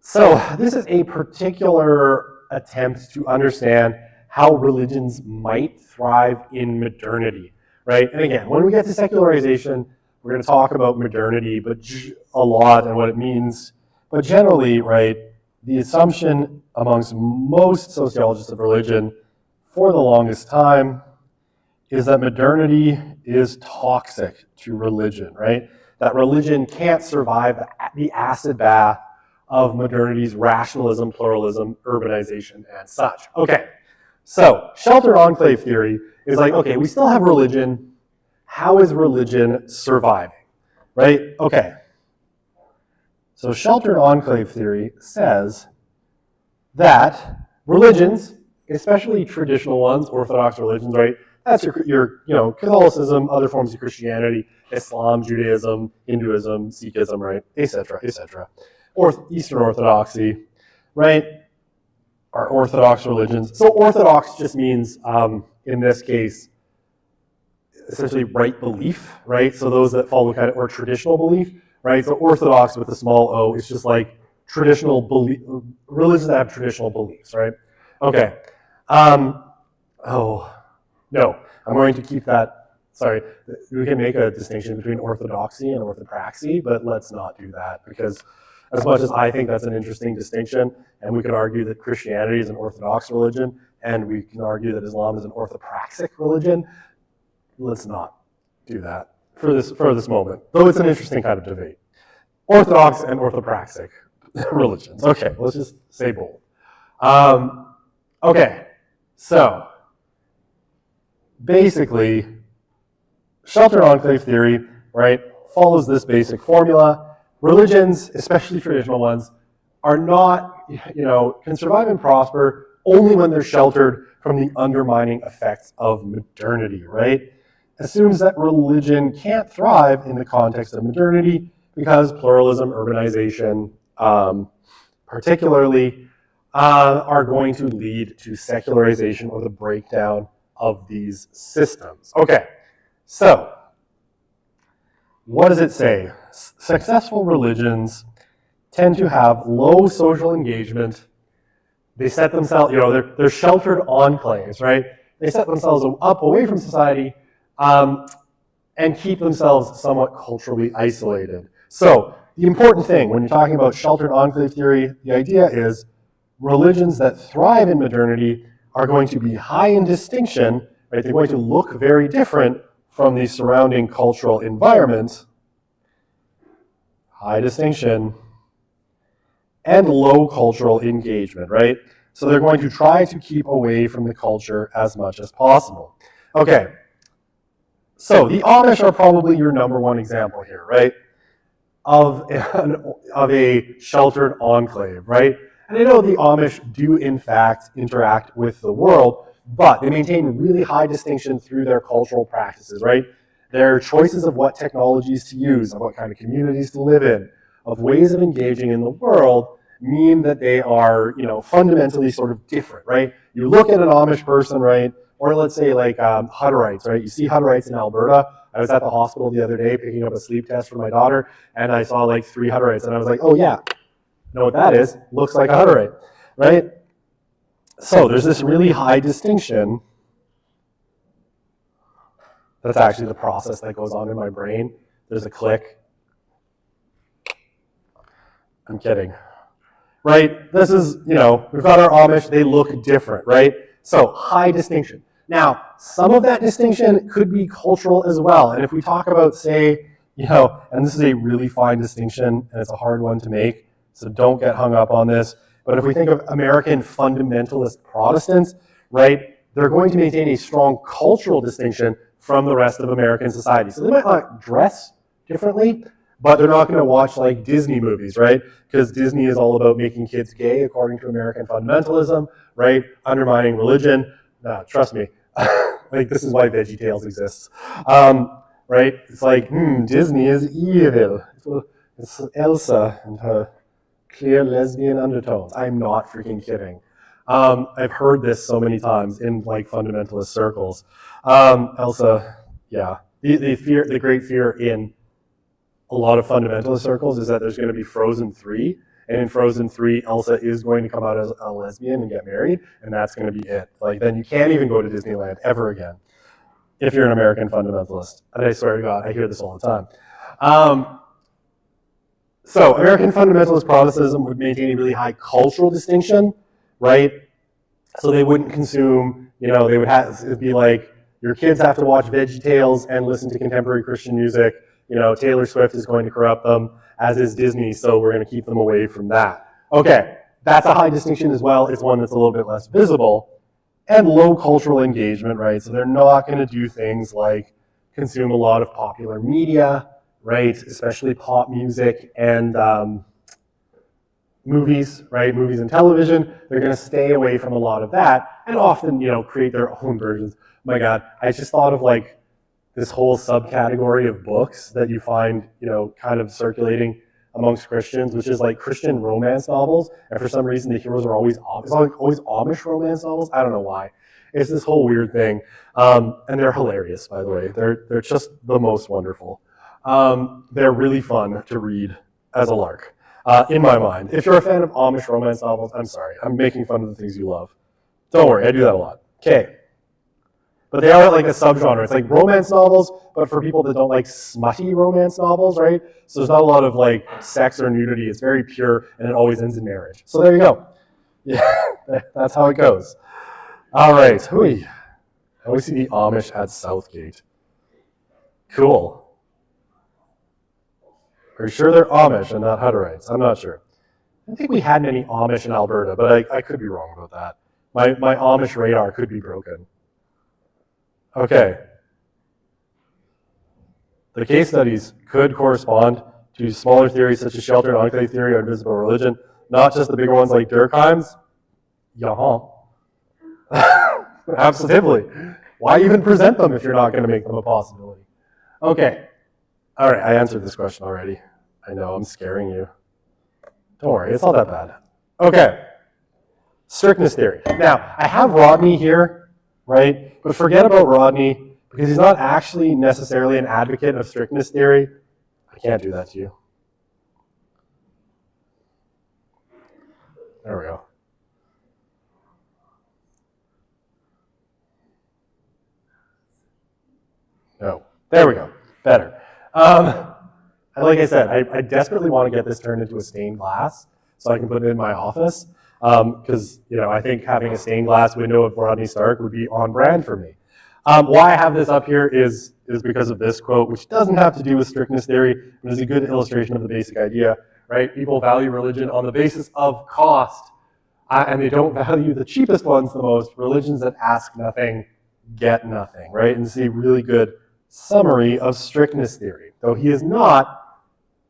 So, this is a particular attempt to understand how religions might thrive in modernity, right? And again, when we get to secularization, we're going to talk about modernity, but a lot and what it means. But generally, right, the assumption amongst most sociologists of religion for the longest time is that modernity is toxic to religion, right? That religion can't survive the acid bath of modernity's rationalism, pluralism, urbanization, and such. Okay. So, sheltered enclave theory is like, okay, we still have religion. How is religion surviving? Right? Okay. So, sheltered enclave theory says that religions, especially traditional ones, Orthodox religions, right? That's your Catholicism, other forms of Christianity, Islam, Judaism, Hinduism, Sikhism, right? Etc., etc. Or Eastern Orthodoxy, right? Are Orthodox religions. So Orthodox just means, in this case, essentially right belief, right? So those that follow kind of, or traditional belief, right? So Orthodox with a small o is just like traditional belief, religions that have traditional beliefs, right? Okay. Oh, no, I'm going to keep that, sorry, we can make a distinction between orthodoxy and orthopraxy, but let's not do that because as much as I think that's an interesting distinction, and we could argue that Christianity is an orthodox religion, and we can argue that Islam is an orthopraxic religion, let's not do that for this moment, though it's an interesting kind of debate. Orthodox and orthopraxic religions. Okay, let's just say both. Okay, so basically, sheltered enclave theory, right, follows this basic formula. Religions, especially traditional ones, are not, can survive and prosper only when they're sheltered from the undermining effects of modernity, right? Assumes that religion can't thrive in the context of modernity because pluralism, urbanization, particularly, are going to lead to secularization or the breakdown of these systems. Okay, so what does it say? Successful religions tend to have low social engagement. They set themselves, they're sheltered enclaves, right? They set themselves up away from society and keep themselves somewhat culturally isolated. So the important thing when you're talking about sheltered enclave theory, the idea is religions that thrive in modernity are going to be high in distinction, right? They're going to look very different from the surrounding cultural environment. High distinction, and low cultural engagement, right? So they're going to try to keep away from the culture as much as possible. Okay, so the Amish are probably your number one example here, right? Of a sheltered enclave, right? And I know the Amish do in fact interact with the world, but they maintain really high distinction through their cultural practices, right? Their choices of what technologies to use, of what kind of communities to live in, of ways of engaging in the world mean that they are, fundamentally sort of different, right? You look at an Amish person, right? Or let's say like Hutterites, right? You see Hutterites in Alberta. I was at the hospital the other day picking up a sleep test for my daughter, and I saw like 3 Hutterites, and I was like, oh yeah, know what that is? Looks like a Hutterite, right? So there's this really high distinction. That's actually the process that goes on in my brain. There's a click. I'm kidding. right? This is, we've got our Amish, they look different, right? So high distinction. Now, some of that distinction could be cultural as well. And if we talk about, say, and this is a really fine distinction, and it's a hard one to make, so don't get hung up on this. But if we think of American fundamentalist Protestants, right, they're going to maintain a strong cultural distinction from the rest of American society. So they might not dress differently, but they're not going to watch like Disney movies, right? Because Disney is all about making kids gay, according to American fundamentalism, right? Undermining religion. Trust me, like this is why VeggieTales exists, right? It's like, Disney is evil. It's Elsa and her clear lesbian undertones. I'm not freaking kidding. I've heard this so many times in like fundamentalist circles. Elsa, yeah, the great fear in a lot of fundamentalist circles is that there's going to be Frozen 3, and in Frozen 3, Elsa is going to come out as a lesbian and get married, and that's going to be it. Like, then you can't even go to Disneyland ever again if you're an American fundamentalist. And I swear to God, I hear this all the time. So American fundamentalist Protestantism would maintain a really high cultural distinction, right? So they wouldn't consume, they would have, it'd be like, your kids have to watch VeggieTales and listen to contemporary Christian music. Taylor Swift is going to corrupt them, as is Disney, so we're going to keep them away from that. Okay, that's a high distinction as well. It's one that's a little bit less visible. And low cultural engagement, right? So they're not going to do things like consume a lot of popular media, right? Especially pop music and movies, right? Movies and television. They're going to stay away from a lot of that and often, create their own versions. Oh my God, I just thought of like this whole subcategory of books that you find, kind of circulating amongst Christians, which is like Christian romance novels. And for some reason, the heroes are always Amish romance novels. I don't know why. It's this whole weird thing. And they're hilarious, by the way. They're just the most wonderful. They're really fun to read as a lark, in my mind. If you're a fan of Amish romance novels, I'm sorry. I'm making fun of the things you love. Don't worry, I do that a lot. Okay. But they are like a subgenre. It's like romance novels, but for people that don't like smutty romance novels, right? So there's not a lot of like sex or nudity. It's very pure, and it always ends in marriage. So there you go. Yeah, that's how it goes. All right. Hui. I always see the Amish at Southgate. Cool. Are you sure they're Amish and not Hutterites? I'm not sure. I don't think we had many Amish in Alberta, but I could be wrong about that. My Amish radar could be broken. Okay. The case studies could correspond to smaller theories such as sheltered enclave theory or invisible religion, not just the bigger ones like Durkheim's. Yaha. Absolutely. Why even present them if you're not going to make them a possibility? Okay. All right, I answered this question already. I know, I'm scaring you. Don't worry, it's not that bad. Okay. Strictness theory. Now, I have Rodney here, right? But forget about Rodney, because he's not actually necessarily an advocate of strictness theory. I can't do that to you. There we go. No. There we go. Better. Like I said, I desperately want to get this turned into a stained glass so I can put it in my office. Because I think having a stained glass window of Rodney Stark would be on brand for me. Why I have this up here is because of this quote, which doesn't have to do with strictness theory, but is a good illustration of the basic idea, right? People value religion on the basis of cost, and they don't value the cheapest ones the most. Religions that ask nothing get nothing, right? And this is a really good summary of strictness theory, though he is not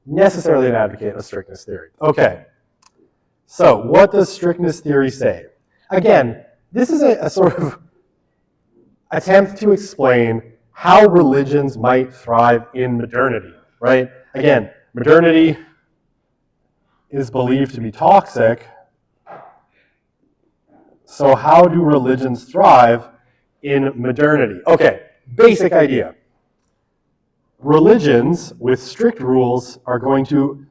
necessarily an advocate of strictness theory. Okay. So, what does strictness theory say? Again, this is a sort of attempt to explain how religions might thrive in modernity, right? Again, modernity is believed to be toxic. So how do religions thrive in modernity? Okay, basic idea. Religions with strict rules are going to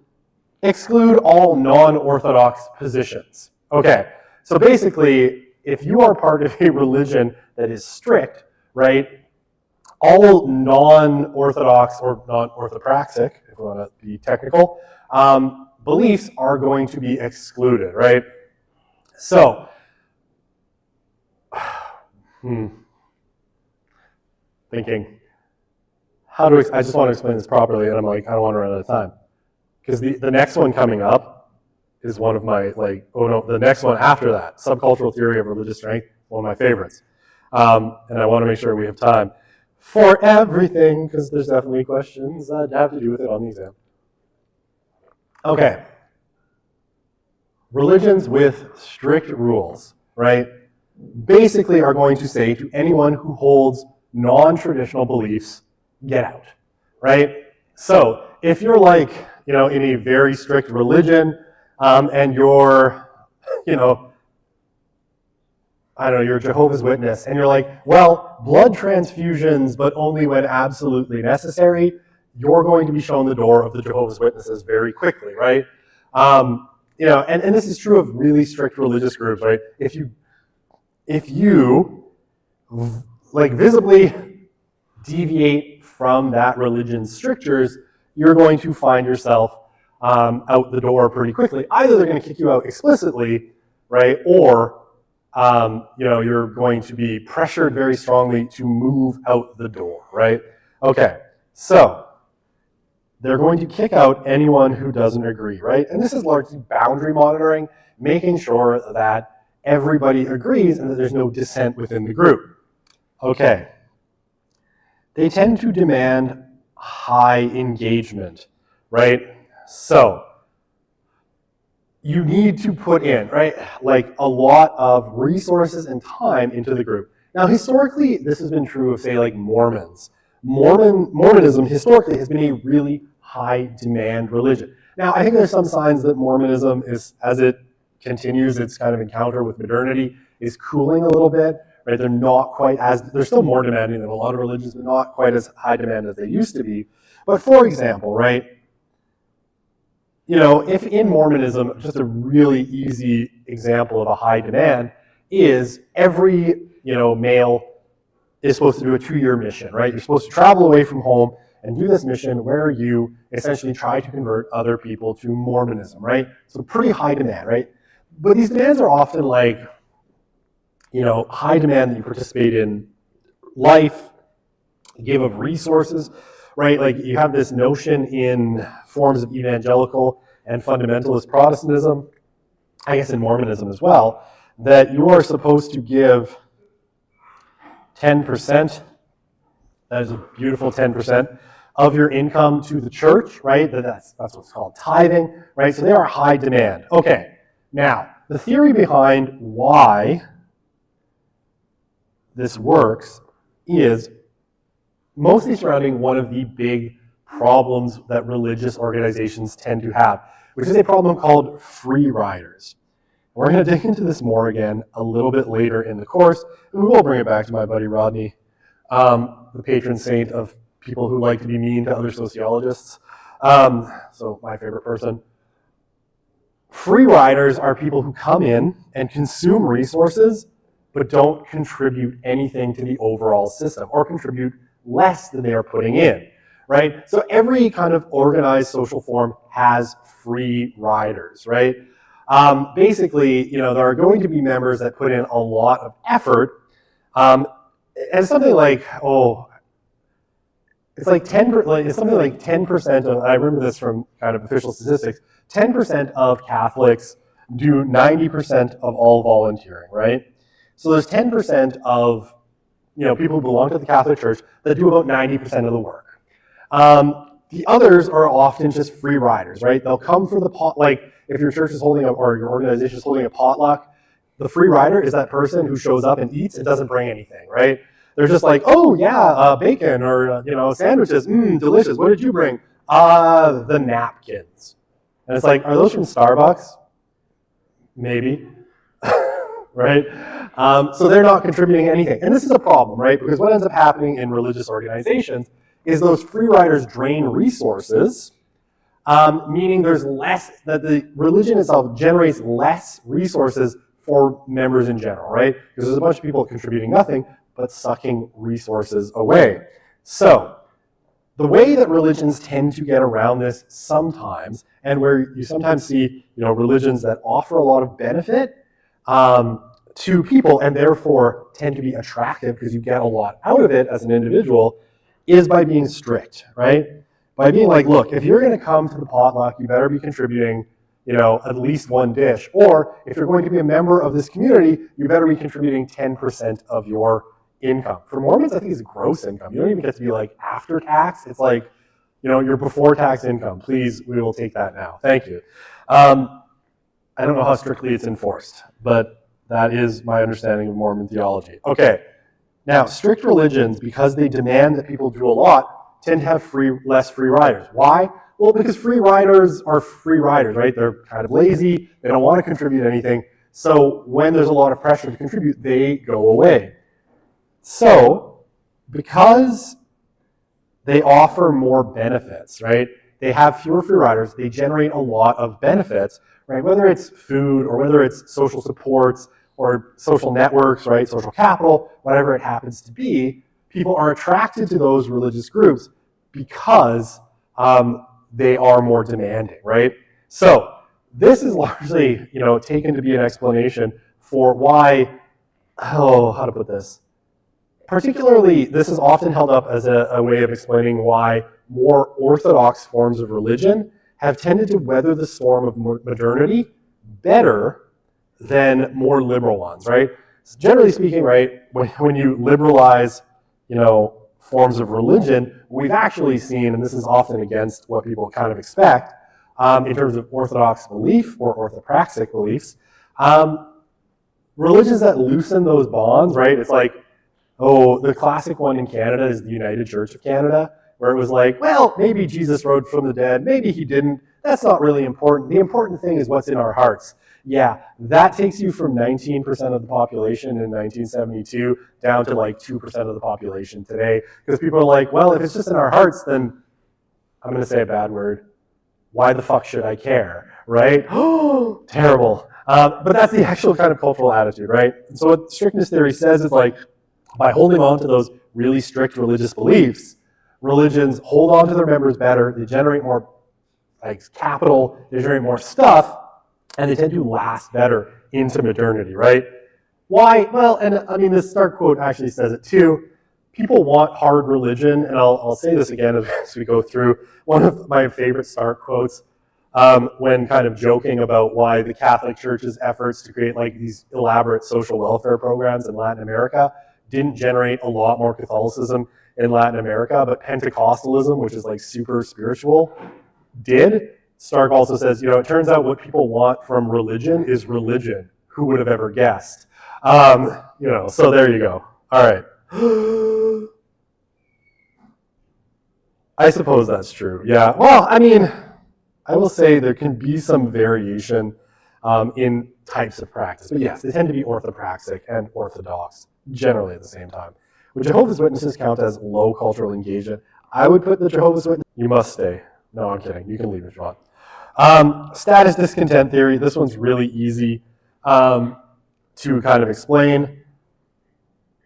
exclude all non-orthodox positions. Okay, so basically, if you are part of a religion that is strict, right, all non-orthodox or non-orthopraxic, if we want to be technical, beliefs are going to be excluded, right? So, thinking, I just want to explain this properly, and I'm like, I don't want to run out of time. Because the next one coming up is one of my, the next one after that, subcultural theory of religious strength, one of my favorites. And I want to make sure we have time for everything, because there's definitely questions that have to do with it on the exam. Okay. Religions with strict rules, right, basically are going to say to anyone who holds non-traditional beliefs, get out, right? So if you're like, in a very strict religion, and you're, you're a Jehovah's Witness, and you're like, well, blood transfusions, but only when absolutely necessary, you're going to be shown the door of the Jehovah's Witnesses very quickly, right? And this is true of really strict religious groups, right? If you visibly deviate from that religion's strictures, you're going to find yourself out the door pretty quickly. Either they're going to kick you out explicitly, right, or you're going to be pressured very strongly to move out the door, right? Okay, so they're going to kick out anyone who doesn't agree, right? And this is largely boundary monitoring, making sure that everybody agrees and that there's no dissent within the group. Okay. They tend to demand high engagement, right? So you need to put in, right, a lot of resources and time into the group. Now, historically, this has been true of, say, Mormons. Mormonism historically has been a really high demand religion. Now, I think there's some signs that Mormonism is, as it continues its kind of encounter with modernity, is cooling a little bit, right? They're not quite they're still more demanding than a lot of religions, but not quite as high demand as they used to be. But for example, right, if in Mormonism, just a really easy example of a high demand is every, male is supposed to do a 2-year mission, right? You're supposed to travel away from home and do this mission where you essentially try to convert other people to Mormonism, right? So pretty high demand, right? But these demands are often high demand that you participate in life, give of resources, right? You have this notion in forms of evangelical and fundamentalist Protestantism, I guess in Mormonism as well, that you are supposed to give 10%, that is a beautiful 10%, of your income to the church, right? That's what's called tithing, right? So they are high demand. Okay, now, the theory behind why this works is mostly surrounding one of the big problems that religious organizations tend to have, which is a problem called free riders. We're going to dig into this more again a little bit later in the course, and we will bring it back to my buddy Rodney, the patron saint of people who like to be mean to other sociologists. So my favorite person. Free riders are people who come in and consume resources but don't contribute anything to the overall system or contribute less than they are putting in, right? So every kind of organized social form has free riders, right? Basically, there are going to be members that put in a lot of effort, and something like, it's something like 10% of, I remember this from kind of official statistics, 10% of Catholics do 90% of all volunteering, right? So there's 10% of people who belong to the Catholic Church that do about 90% of the work. The others are often just free riders, right? They'll come for the pot, if your church is holding up or your organization is holding a potluck, the free rider is that person who shows up and eats and doesn't bring anything, right? They're just like, oh yeah, bacon or sandwiches, delicious. What did you bring? The napkins. And it's like, are those from Starbucks? Maybe, right? So they're not contributing anything. And this is a problem, right? Because what ends up happening in religious organizations is those free riders drain resources, meaning there's less, that the religion itself generates less resources for members in general, right? Because there's a bunch of people contributing nothing, but sucking resources away. So The way that religions tend to get around this sometimes, and where you sometimes see, religions that offer a lot of benefit to people and therefore tend to be attractive because you get a lot out of it as an individual, is by being strict, right? By being like, look, if you're going to come to the potluck, you better be contributing, at least one dish. Or if you're going to be a member of this community, you better be contributing 10% of your income. For Mormons, I think it's gross income. You don't even get to be like after tax. It's like, your before tax income. Please, we will take that now. Thank you. I don't know how strictly it's enforced, but that is my understanding of Mormon theology. Okay, now strict religions, because they demand that people do a lot, tend to have less free riders. Why? Well, because free riders are free riders, right? They're kind of lazy. They don't want to contribute anything. So when there's a lot of pressure to contribute, they go away. So because they offer more benefits, right? They have fewer free riders. They generate a lot of benefits, right? Whether it's food or whether it's social supports or social networks, right? Social capital, whatever it happens to be, people are attracted to those religious groups because they are more demanding, right? So this is largely, taken to be an explanation for why, how to put this? Particularly, this is often held up as a way of explaining why more orthodox forms of religion have tended to weather the storm of modernity better than more liberal ones, right? So generally speaking, right, when you liberalize, forms of religion, we've actually seen, and this is often against what people kind of expect, in terms of orthodox belief or orthopraxic beliefs, religions that loosen those bonds, right? It's like, the classic one in Canada is the United Church of Canada, where it was like, well, maybe Jesus rose from the dead, maybe he didn't. That's not really important. The important thing is what's in our hearts. Yeah, that takes you from 19% of the population in 1972 down to like 2% of the population today. Because people are like, well, if it's just in our hearts, then I'm going to say a bad word. Why the fuck should I care, right? Oh, terrible. But that's the actual kind of cultural attitude, right? And so what strictness theory says is like, by holding on to those really strict religious beliefs, religions hold on to their members better, they generate more capital, they generate more stuff, and they tend to last better into modernity, right? Why? Well, and I mean, this Stark quote actually says it too. People want hard religion, and I'll say this again as we go through. One of my favorite Stark quotes, when kind of joking about why the Catholic Church's efforts to create like these elaborate social welfare programs in Latin America didn't generate a lot more Catholicism in Latin America, but Pentecostalism, which is like super spiritual, did. Stark also says, it turns out what people want from religion is religion. Who would have ever guessed? So there you go. All right. I suppose that's true. Yeah. Well, I mean, I will say there can be some variation in types of practice. But yes, they tend to be orthopraxic and orthodox generally at the same time. Would Jehovah's Witnesses count as low cultural engagement? I would put the Jehovah's Witnesses. You must stay. No, I'm kidding. You can leave if you want. Status discontent theory. This one's really easy to kind of explain.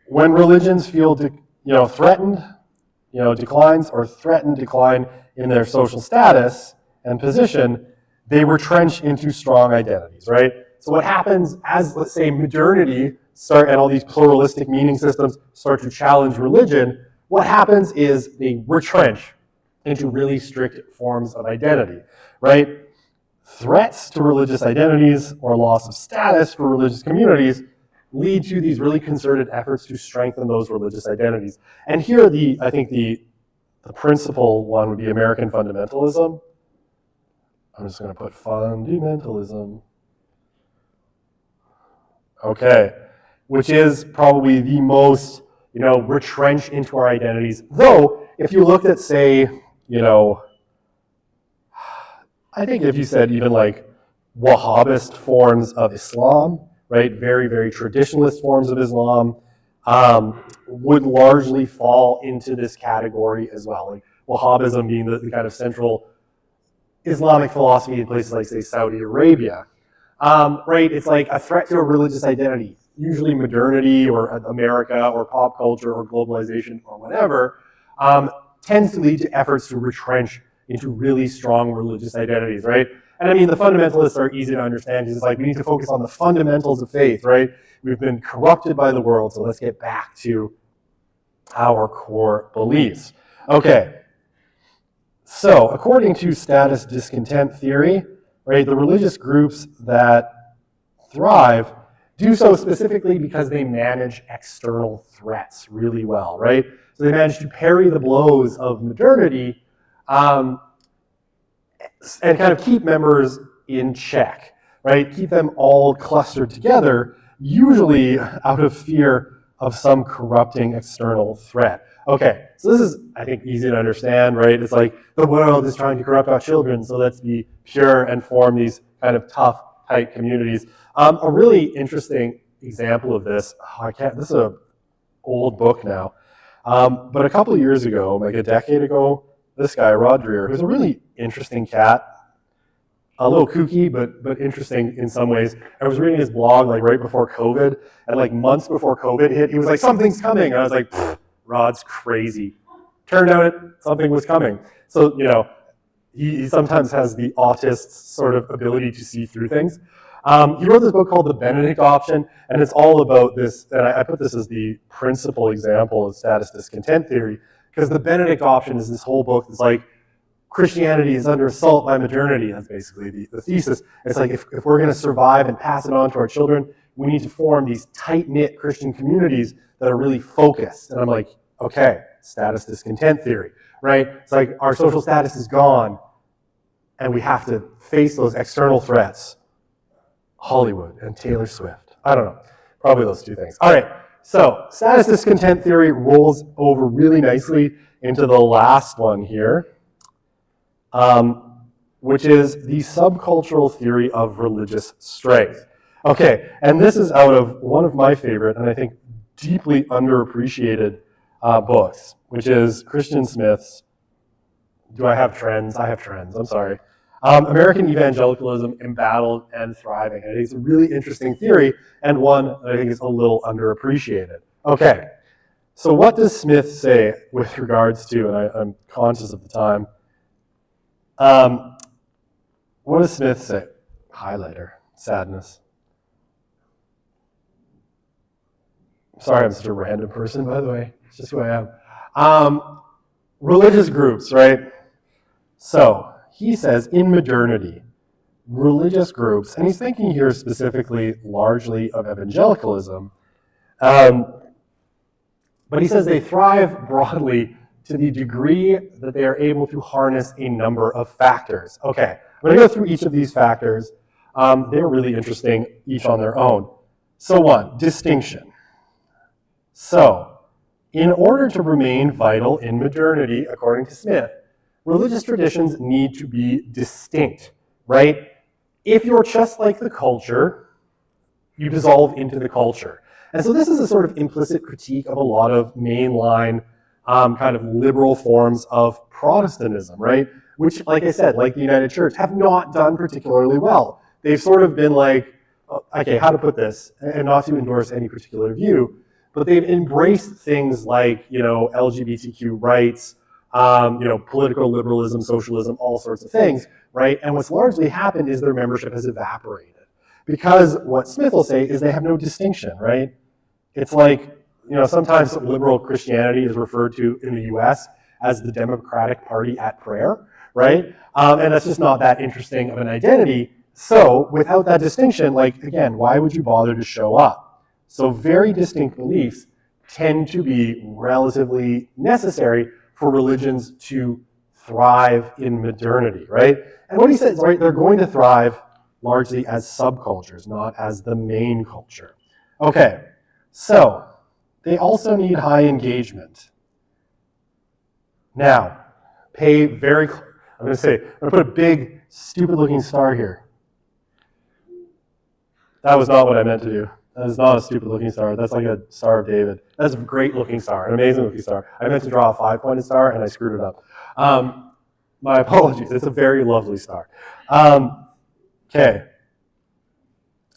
When religions feel threatened, declines or threaten decline in their social status and position, they retrench into strong identities, right? So what happens as, let's say, modernity and all these pluralistic meaning systems start to challenge religion, what happens is they retrench into really strict forms of identity, right? Threats to religious identities or loss of status for religious communities lead to these really concerted efforts to strengthen those religious identities. And here, I think the principal one would be American fundamentalism. I'm just going to put fundamentalism. Okay, which is probably the most, retrenched into our identities. Though, if you looked at, say, I think if you said even like Wahhabist forms of Islam, right, very, very traditionalist forms of Islam, would largely fall into this category as well. Like Wahhabism being the kind of central Islamic philosophy in places like, say, Saudi Arabia. Right, it's like a threat to a religious identity, usually modernity or America or pop culture or globalization or whatever. tends to lead to efforts to retrench into really strong religious identities, right? And I mean, the fundamentalists are easy to understand. It's like, we need to focus on the fundamentals of faith, right? We've been corrupted by the world, so let's get back to our core beliefs. Okay, so according to status discontent theory, right, the religious groups that thrive do so specifically because they manage external threats really well, right? So they manage to parry the blows of modernity and kind of keep members in check, right? Keep them all clustered together, usually out of fear of some corrupting external threat. Okay, so this is, I think, easy to understand, right? It's like the world is trying to corrupt our children, so let's be pure and form these kind of tough, tight communities. A really interesting example of this, this is an old book now, but a couple of years ago, like a decade ago, this guy, Rod Dreher, who's a really interesting cat, a little kooky, but interesting in some ways. I was reading his blog like right before COVID, and like months before COVID hit, he was like, something's coming. And I was like, Rod's crazy. Turned out something was coming. So, you know, he sometimes has the autist's sort of ability to see through things. He wrote this book called The Benedict Option, and it's all about this, and I put this as the principal example of status discontent theory, because the Benedict Option is this whole book that's like, Christianity is under assault by modernity. That's basically the thesis. It's like, if we're going to survive and pass it on to our children, we need to form these tight-knit Christian communities that are really focused. And I'm like, okay, status discontent theory, right? It's like our social status is gone, and we have to face those external threats. Hollywood and Taylor Swift. I don't know. Probably those two things. All right, so status discontent theory rolls over really nicely into the last one here, which is the subcultural theory of religious strength. Okay, and this is out of one of my favorite, and I think deeply underappreciated books, which is Christian Smith's, do I have trends? I have trends, I'm sorry. American Evangelicalism, Embattled and Thriving. And I think it's a really interesting theory, and one that I think is a little underappreciated. Okay, so what does Smith say with regards to, and I'm conscious of the time, what does Smith say? Highlighter, sadness. Sorry, I'm such a random person, by the way. It's just who I am. Religious groups, right? So, he says, in modernity, religious groups, and he's thinking here specifically largely of evangelicalism, but he says they thrive broadly to the degree that they are able to harness a number of factors. Okay, I'm going to go through each of these factors. They're really interesting, each on their own. So one, distinction. So, in order to remain vital in modernity, according to Smith, religious traditions need to be distinct, right? If you're just like the culture, you dissolve into the culture. And so this is a sort of implicit critique of a lot of mainline kind of liberal forms of Protestantism, right? Which, like I said, like the United Church, have not done particularly well. They've sort of been like, okay, how to put this, and not to endorse any particular view, but they've embraced things like, you know, LGBTQ rights, you know, political liberalism, socialism, all sorts of things, right? And what's largely happened is their membership has evaporated. Because what Smith will say is they have no distinction, right? It's like, you know, sometimes liberal Christianity is referred to in the US as the Democratic Party at prayer, right? And that's just not that interesting of an identity. So without that distinction, like, again, why would you bother to show up? So very distinct beliefs tend to be relatively necessary for religions to thrive in modernity, right? And what he says, right, they're going to thrive largely as subcultures, not as the main culture. Okay, so they also need high engagement. Now, pay very, I'm going to put a big, stupid-looking star here. That was not what I meant to do. That is not a stupid-looking star. That's like a Star of David. That's a great-looking star, an amazing-looking star. I meant to draw a 5-pointed star, and I screwed it up. My apologies. It's a very lovely star. Okay.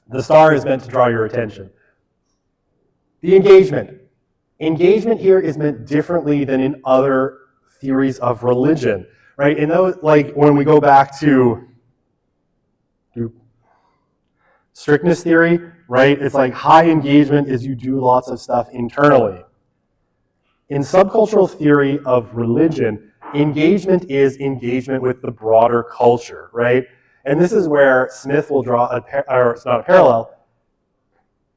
The star is meant to draw your attention. The engagement. Engagement here is meant differently than in other theories of religion, right? And those, like when we go back to strictness theory, right? It's like high engagement is you do lots of stuff internally. In subcultural theory of religion, engagement is engagement with the broader culture, right? And this is where Smith will draw or it's not a parallel,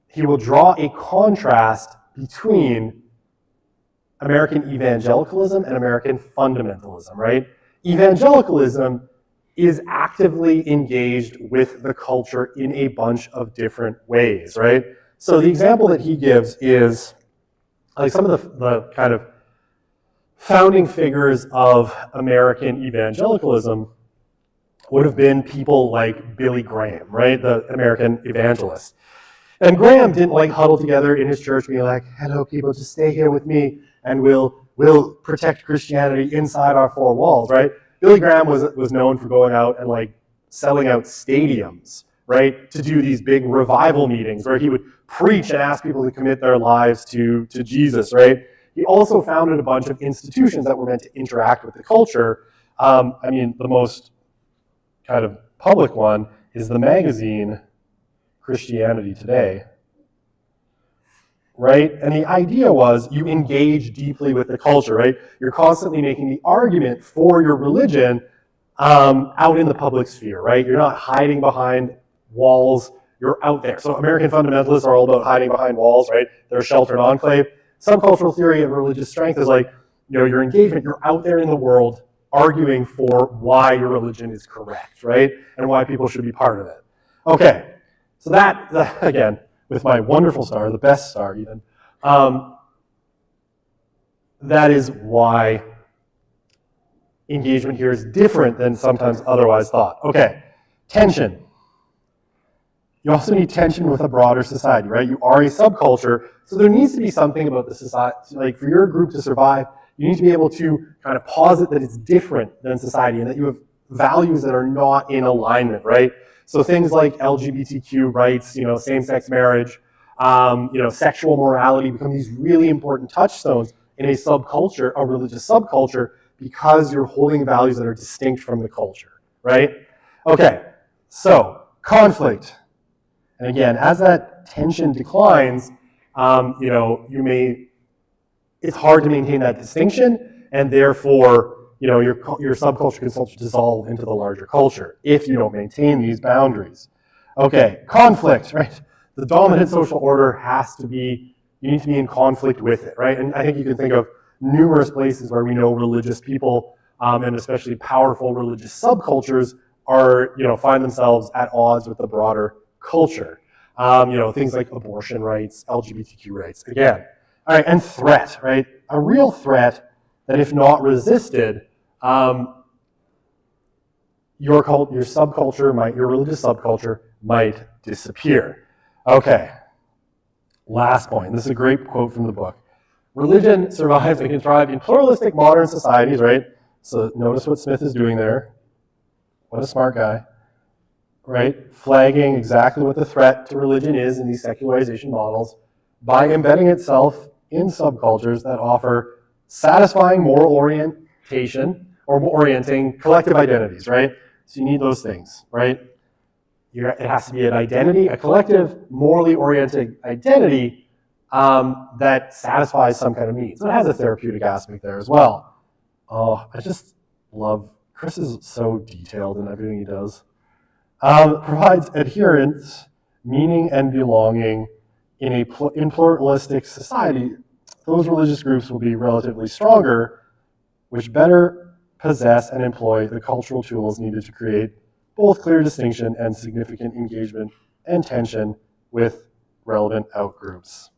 he will draw a contrast between American evangelicalism and American fundamentalism, right? Evangelicalism is actively engaged with the culture in a bunch of different ways, right? So the example that he gives is like some of the kind of founding figures of American evangelicalism would have been people like Billy Graham, right? The American evangelist. And Graham didn't like huddle together in his church being like, hello people, just stay here with me and we'll protect Christianity inside our four walls, right? Billy Graham was known for going out and like selling out stadiums, right? To do these big revival meetings where he would preach and ask people to commit their lives to Jesus, right? He also founded a bunch of institutions that were meant to interact with the culture. I mean, the most kind of public one is the magazine Christianity Today, right? And the idea was you engage deeply with the culture, right? You're constantly making the argument for your religion out in the public sphere, right? You're not hiding behind walls, you're out there. So American fundamentalists are all about hiding behind walls, right? They're a sheltered enclave. Subcultural theory of religious strength is like, you know, your engagement, you're out there in the world arguing for why your religion is correct, right? And why people should be part of it. Okay. So that, again, with my wonderful star, the best star even, that is why engagement here is different than sometimes otherwise thought. Okay, tension. You also need tension with a broader society, right? You are a subculture, so there needs to be something about the society, like for your group to survive, you need to be able to kind of posit that it's different than society and that you have values that are not in alignment, right? So things like LGBTQ rights, you know, same-sex marriage, you know, sexual morality become these really important touchstones in a subculture, a religious subculture, because you're holding values that are distinct from the culture, right? Okay, so conflict. And again, as that tension declines, you know, it's hard to maintain that distinction, and therefore, you know, your subculture can start to dissolve into the larger culture if you don't maintain these boundaries. Okay, conflict, right? The dominant social order has to be, you need to be in conflict with it, right? And I think you can think of numerous places where we know religious people, and especially powerful religious subcultures are, you know, find themselves at odds with the broader culture. You know, things like abortion rights, LGBTQ rights, again. All right, and threat, right? A real threat that if not resisted, your subculture your religious subculture might disappear. Okay, last point. This is a great quote from the book. Religion survives and can thrive in pluralistic modern societies, right? So notice what Smith is doing there. What a smart guy, right? Flagging exactly what the threat to religion is in these secularization models by embedding itself in subcultures that offer satisfying moral orientation or orienting collective identities, right? So you need those things, right? It has to be an identity, a collective, morally oriented identity that satisfies some kind of need. So it has a therapeutic aspect there as well. Oh, I just love, Chris is so detailed in everything he does. Provides adherence, meaning, and belonging in pluralistic society. Those religious groups will be relatively stronger, which better possess and employ the cultural tools needed to create both clear distinction and significant engagement and tension with relevant outgroups.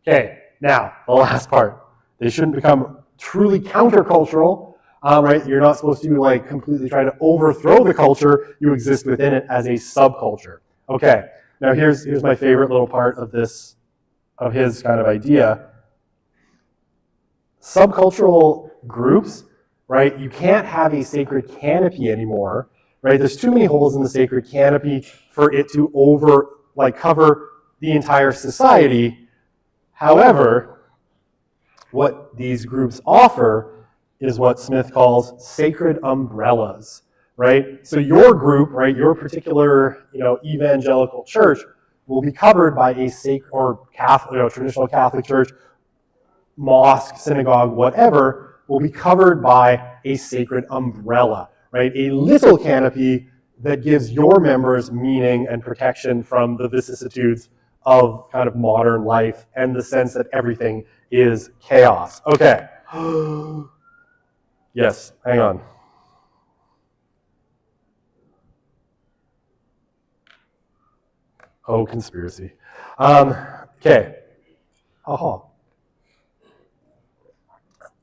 Okay, now, the last part. They shouldn't become truly countercultural, right? You're not supposed to like completely try to overthrow the culture. You exist within it as a subculture. Okay, now here's my favorite little part of this, of his kind of idea. Subcultural groups, right? You can't have a sacred canopy anymore, right? There's too many holes in the sacred canopy for it to cover the entire society. However, what these groups offer is what Smith calls sacred umbrellas, right? So your group, right, your particular, evangelical church will be covered by a sacred or Catholic, traditional Catholic church, mosque, synagogue, whatever, will be covered by a sacred umbrella, right? A little canopy that gives your members meaning and protection from the vicissitudes of kind of modern life and the sense that everything is chaos. Okay. Yes, hang on. Oh, conspiracy. Okay. All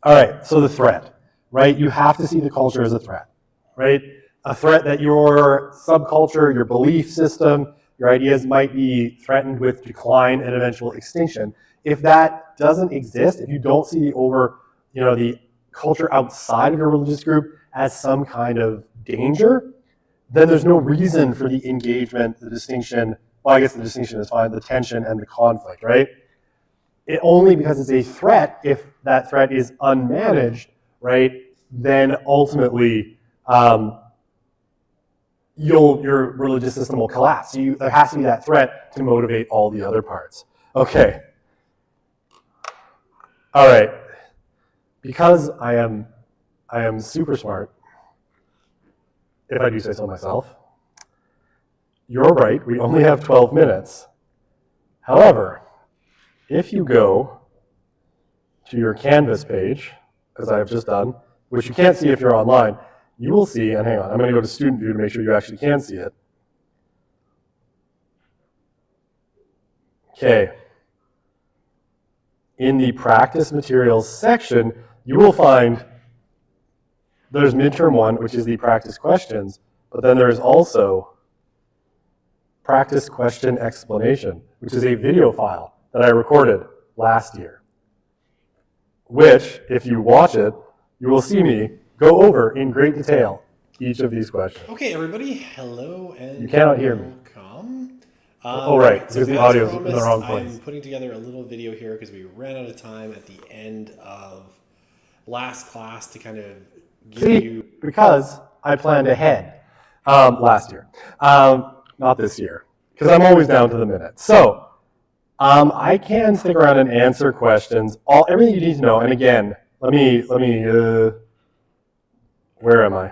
right, so the threat, right? You have to see the culture as a threat, right? A threat that your subculture, your belief system, your ideas might be threatened with decline and eventual extinction. If that doesn't exist, if you don't see the culture outside of your religious group as some kind of danger, then there's no reason for the engagement, the distinction. Well, I guess the distinction is fine, the tension and the conflict, right? It only because it's a threat, if that threat is unmanaged, right, then ultimately your religious system will collapse. There has to be that threat to motivate all the other parts. Okay. All right. Because I am super smart, if I do say so myself, you're right, we only have 12 minutes. However, if you go to your Canvas page, as I have just done, which you can't see if you're online, you will see, and hang on, I'm going to go to Student View to make sure you actually can see it. Okay. In the practice materials section, you will find there's midterm 1, which is the practice questions, but then there's also practice question explanation, which is a video file that I recorded last year, which, if you watch it, you will see me go over in great detail each of these questions. Okay, everybody, hello and you cannot hear me. Welcome. Right, because the audio is in the wrong place. I'm putting together a little video here because we ran out of time at the end of last class to kind of give you... Because I planned ahead last year, not this year, because I'm always down to the minute. So, I can stick around and answer questions, everything you need to know, and again, let me, where am I?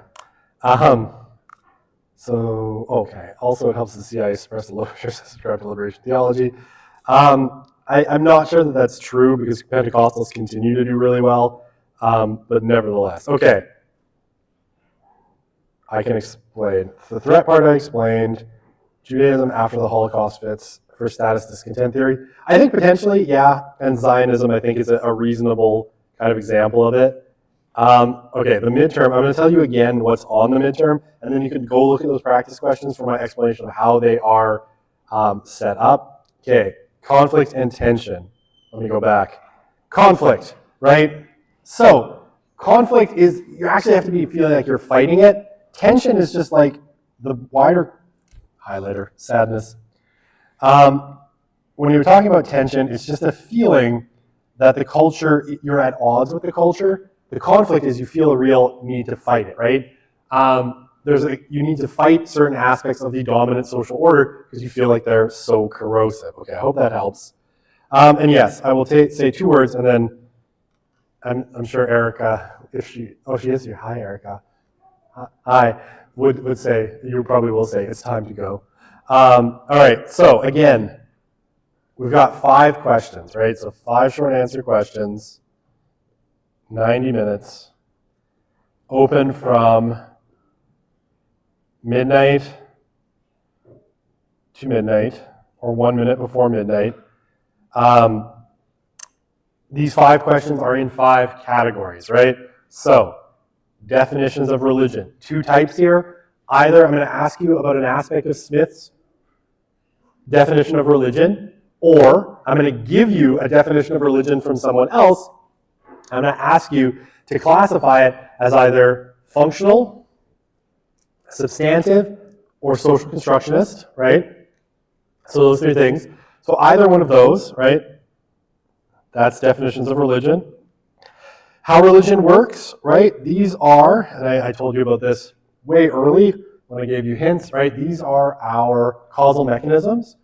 Okay. Also, it helps the CI express the lower subscribe to liberation theology. I'm not sure that that's true because Pentecostals continue to do really well, but nevertheless. Okay. I can explain. The threat part I explained, Judaism after the Holocaust fits for status discontent theory. I think potentially, yeah, and Zionism I think is a reasonable kind of example of it. Okay, the midterm, I'm going to tell you again what's on the midterm, and then you can go look at those practice questions for my explanation of how they are set up. Okay, conflict and tension. Let me go back. Conflict, right? So, conflict is, you actually have to be feeling like you're fighting it. Tension is just like the wider, highlighter, sadness. When you're talking about tension, it's just a feeling that the culture, you're at odds with the culture. The conflict is you feel a real need to fight it, right? You need to fight certain aspects of the dominant social order because you feel like they're so corrosive. Okay, I hope that helps. And yes, I will say 2 words, and then I'm sure Erica, if she is here. Hi, Erica. Hi, would say, you probably will say, it's time to go. All right, so again, we've got 5 questions, right? So 5 short answer questions, 90 minutes, open from midnight to midnight, or 1 minute before midnight. These 5 questions are in 5 categories, right? So, definitions of religion. 2 types here. Either I'm going to ask you about an aspect of Smith's definition of religion, or I'm going to give you a definition of religion from someone else. I'm going to ask you to classify it as either functional, substantive, or social constructionist, right? So those 3 things. So either one of those, right? That's definitions of religion. How religion works, right? These are, and I told you about this way early when I gave you hints, right? These are our causal mechanisms.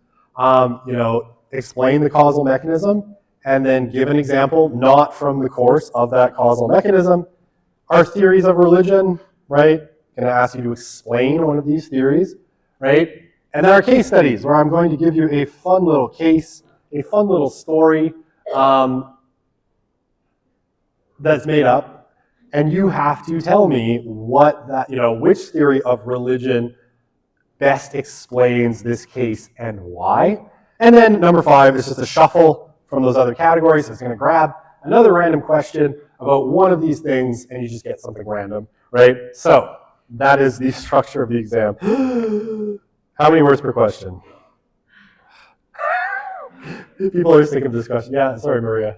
Explain the causal mechanism and then give an example, not from the course of that causal mechanism. Our theories of religion, right? Going to ask you to explain one of these theories, right? And then our case studies, where I'm going to give you a fun little case, a fun little story that's made up, and you have to tell me what that, which theory of religion best explains this case and why. And then number 5 is just a shuffle from those other categories. It's going to grab another random question about one of these things, and you just get something random, right? So that is the structure of the exam. How many words per question? People are sick of this question. Yeah, sorry, Maria.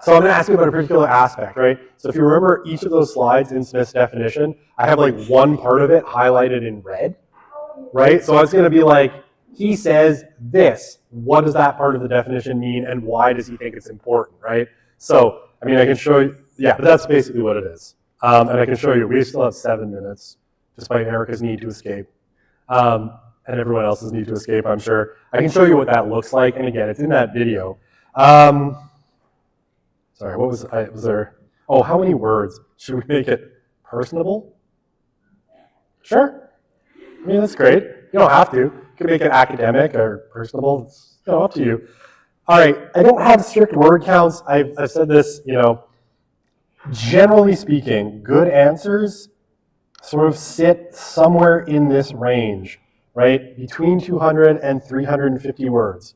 So I'm going to ask you about a particular aspect, right? So if you remember each of those slides in Smith's definition, I have like one part of it highlighted in red, right? So it's going to be like, he says this. What does that part of the definition mean, and why does he think it's important, right? So, I mean, I can show you, yeah, but that's basically what it is. And I can show you, we still have 7 minutes, despite Erica's need to escape. And everyone else's need to escape, I'm sure. I can show you what that looks like, and again, it's in that video. Sorry, what was there? Oh, how many words? Should we make it personable? Sure. I mean, that's great. You don't have to. You can make it academic or personable. It's up to you. All right, I don't have strict word counts. I've said this, generally speaking, good answers sort of sit somewhere in this range, right? Between 200 and 350 words.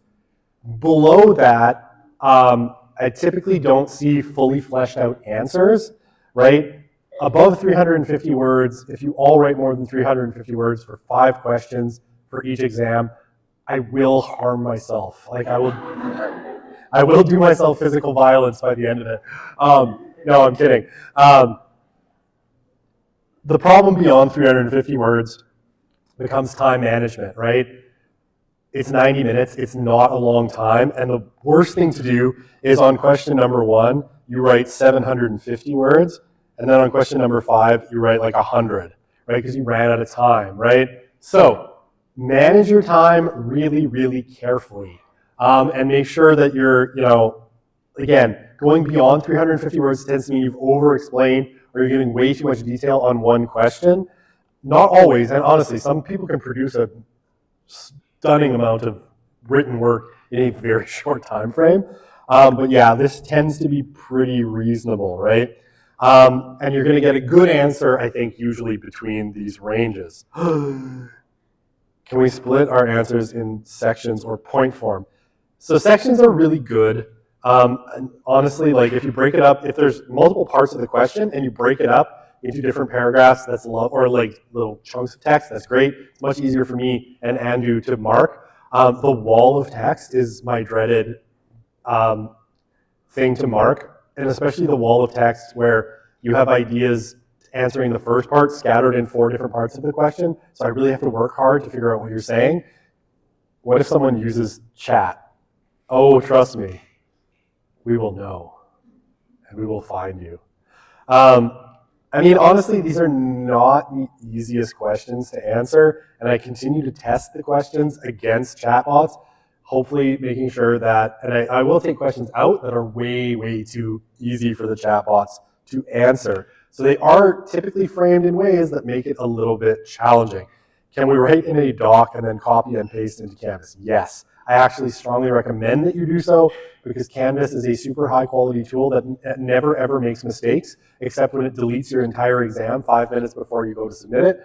Below that, I typically don't see fully fleshed out answers, right? Above 350 words, if you all write more than 350 words for 5 questions for each exam, I will harm myself. Like I will do myself physical violence by the end of it. No, I'm kidding. The problem beyond 350 words becomes time management, right? It's 90 minutes, it's not a long time, and the worst thing to do is on question number 1, you write 750 words, and then on question number 5, you write like 100, right? Because you ran out of time, right? So manage your time really, really carefully, and make sure that you're, again, going beyond 350 words tends to mean you've over-explained or you're giving way too much detail on one question. Not always, and honestly, some people can produce a stunning amount of written work in a very short time frame. But yeah, this tends to be pretty reasonable, right? And you're going to get a good answer, I think, usually between these ranges. Can we split our answers in sections or point form? So sections are really good. And honestly, like if you break it up, if there's multiple parts of the question and you break it up into different paragraphs, that's or like little chunks of text, that's great. It's much easier for me and Andrew to mark. The wall of text is my dreaded thing to mark, and especially the wall of text where you have ideas answering the first part scattered in 4 different parts of the question, so I really have to work hard to figure out what you're saying. What if someone uses chat? Oh, trust me, we will know, and we will find you. I mean, honestly, these are not the easiest questions to answer, and I continue to test the questions against chatbots, hopefully making sure that, and I will take questions out that are way, way too easy for the chatbots to answer. So they are typically framed in ways that make it a little bit challenging. Can we write in a doc and then copy and paste into Canvas? Yes. I actually strongly recommend that you do so because Canvas is a super high quality tool that never ever makes mistakes except when it deletes your entire exam 5 minutes before you go to submit it.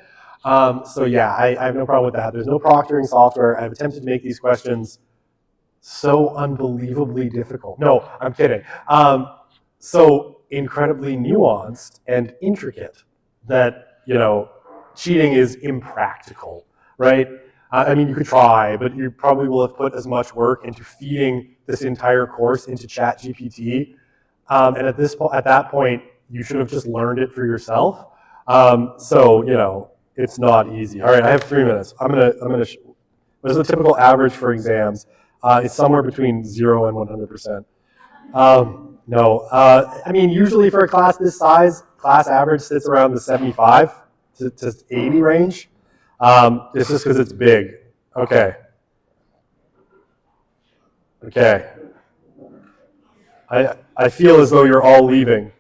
So yeah, I have no problem with that. There's no proctoring software. I've attempted to make these questions so unbelievably difficult. No, I'm kidding. So incredibly nuanced and intricate that, cheating is impractical, right? I mean, you could try, but you probably will have put as much work into feeding this entire course into ChatGPT. And at that point, you should have just learned it for yourself. So, It's not easy. All right, I have 3 minutes. What is the typical average for exams? It's somewhere between 0 and 100%. No, I mean, usually for a class this size, class average sits around the 75 to 80 range. It's just because it's big. Okay. Okay. I feel as though you're all leaving.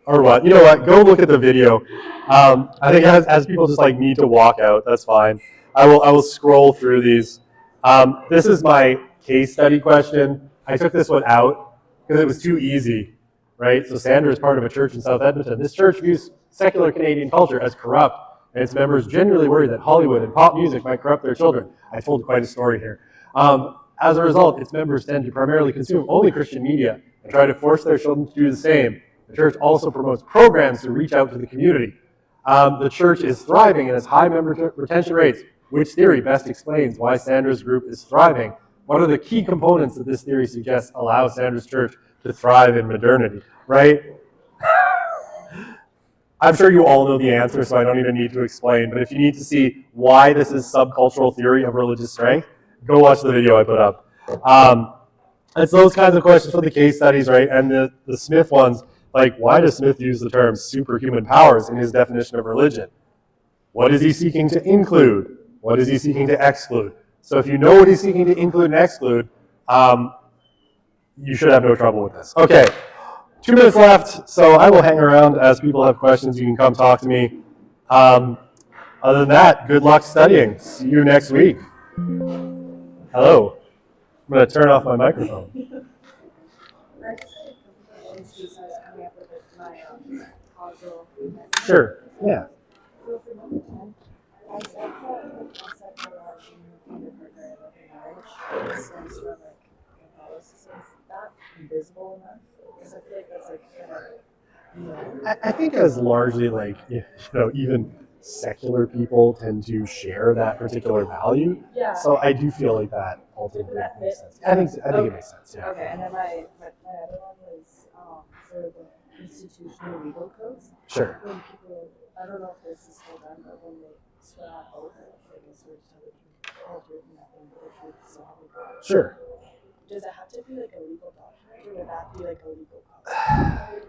Or what? You know what? Go look at the video. I think as people just like need to walk out, that's fine. I will scroll through these. This is my case study question. I took this one out because it was too easy, right? So Sandra is part of a church in South Edmonton. This church views secular Canadian culture as corrupt, and its members genuinely worry that Hollywood and pop music might corrupt their children. I told quite a story here. As a result, its members tend to primarily consume only Christian media and try to force their children to do the same. The church also promotes programs to reach out to the community. The church is thriving and has high member retention rates. Which theory best explains why Sandra's group is thriving? What are the key components that this theory suggests allow Sandra's church to thrive in modernity, right? I'm sure you all know the answer, so I don't even need to explain, but if you need to see why this is subcultural theory of religious strength, go watch the video I put up. It's those kinds of questions for the case studies, right? And the Smith ones, like, why does Smith use the term superhuman powers in his definition of religion? What is he seeking to include? What is he seeking to exclude? So if you know what he's seeking to include and exclude, you should have no trouble with this. Okay, 2 minutes left, so I will hang around as people have questions. You can come talk to me. Other than that, good luck studying. See you next week. Hello. I'm going to turn off my microphone. Sure. Yeah. I think as largely like, even secular people tend to share that particular value. Yeah. So I do feel like that ultimately makes sense. I think it makes sense. Yeah. Okay, and then my other one was for the institutional legal codes. Sure. When people, I don't know if this is still done, but when they swear on oath, like they swear to tell the truth, whole truth, and nothing but the truth, so help me God. Sure. Does it have to be like a legal document, or would that be like a legal code?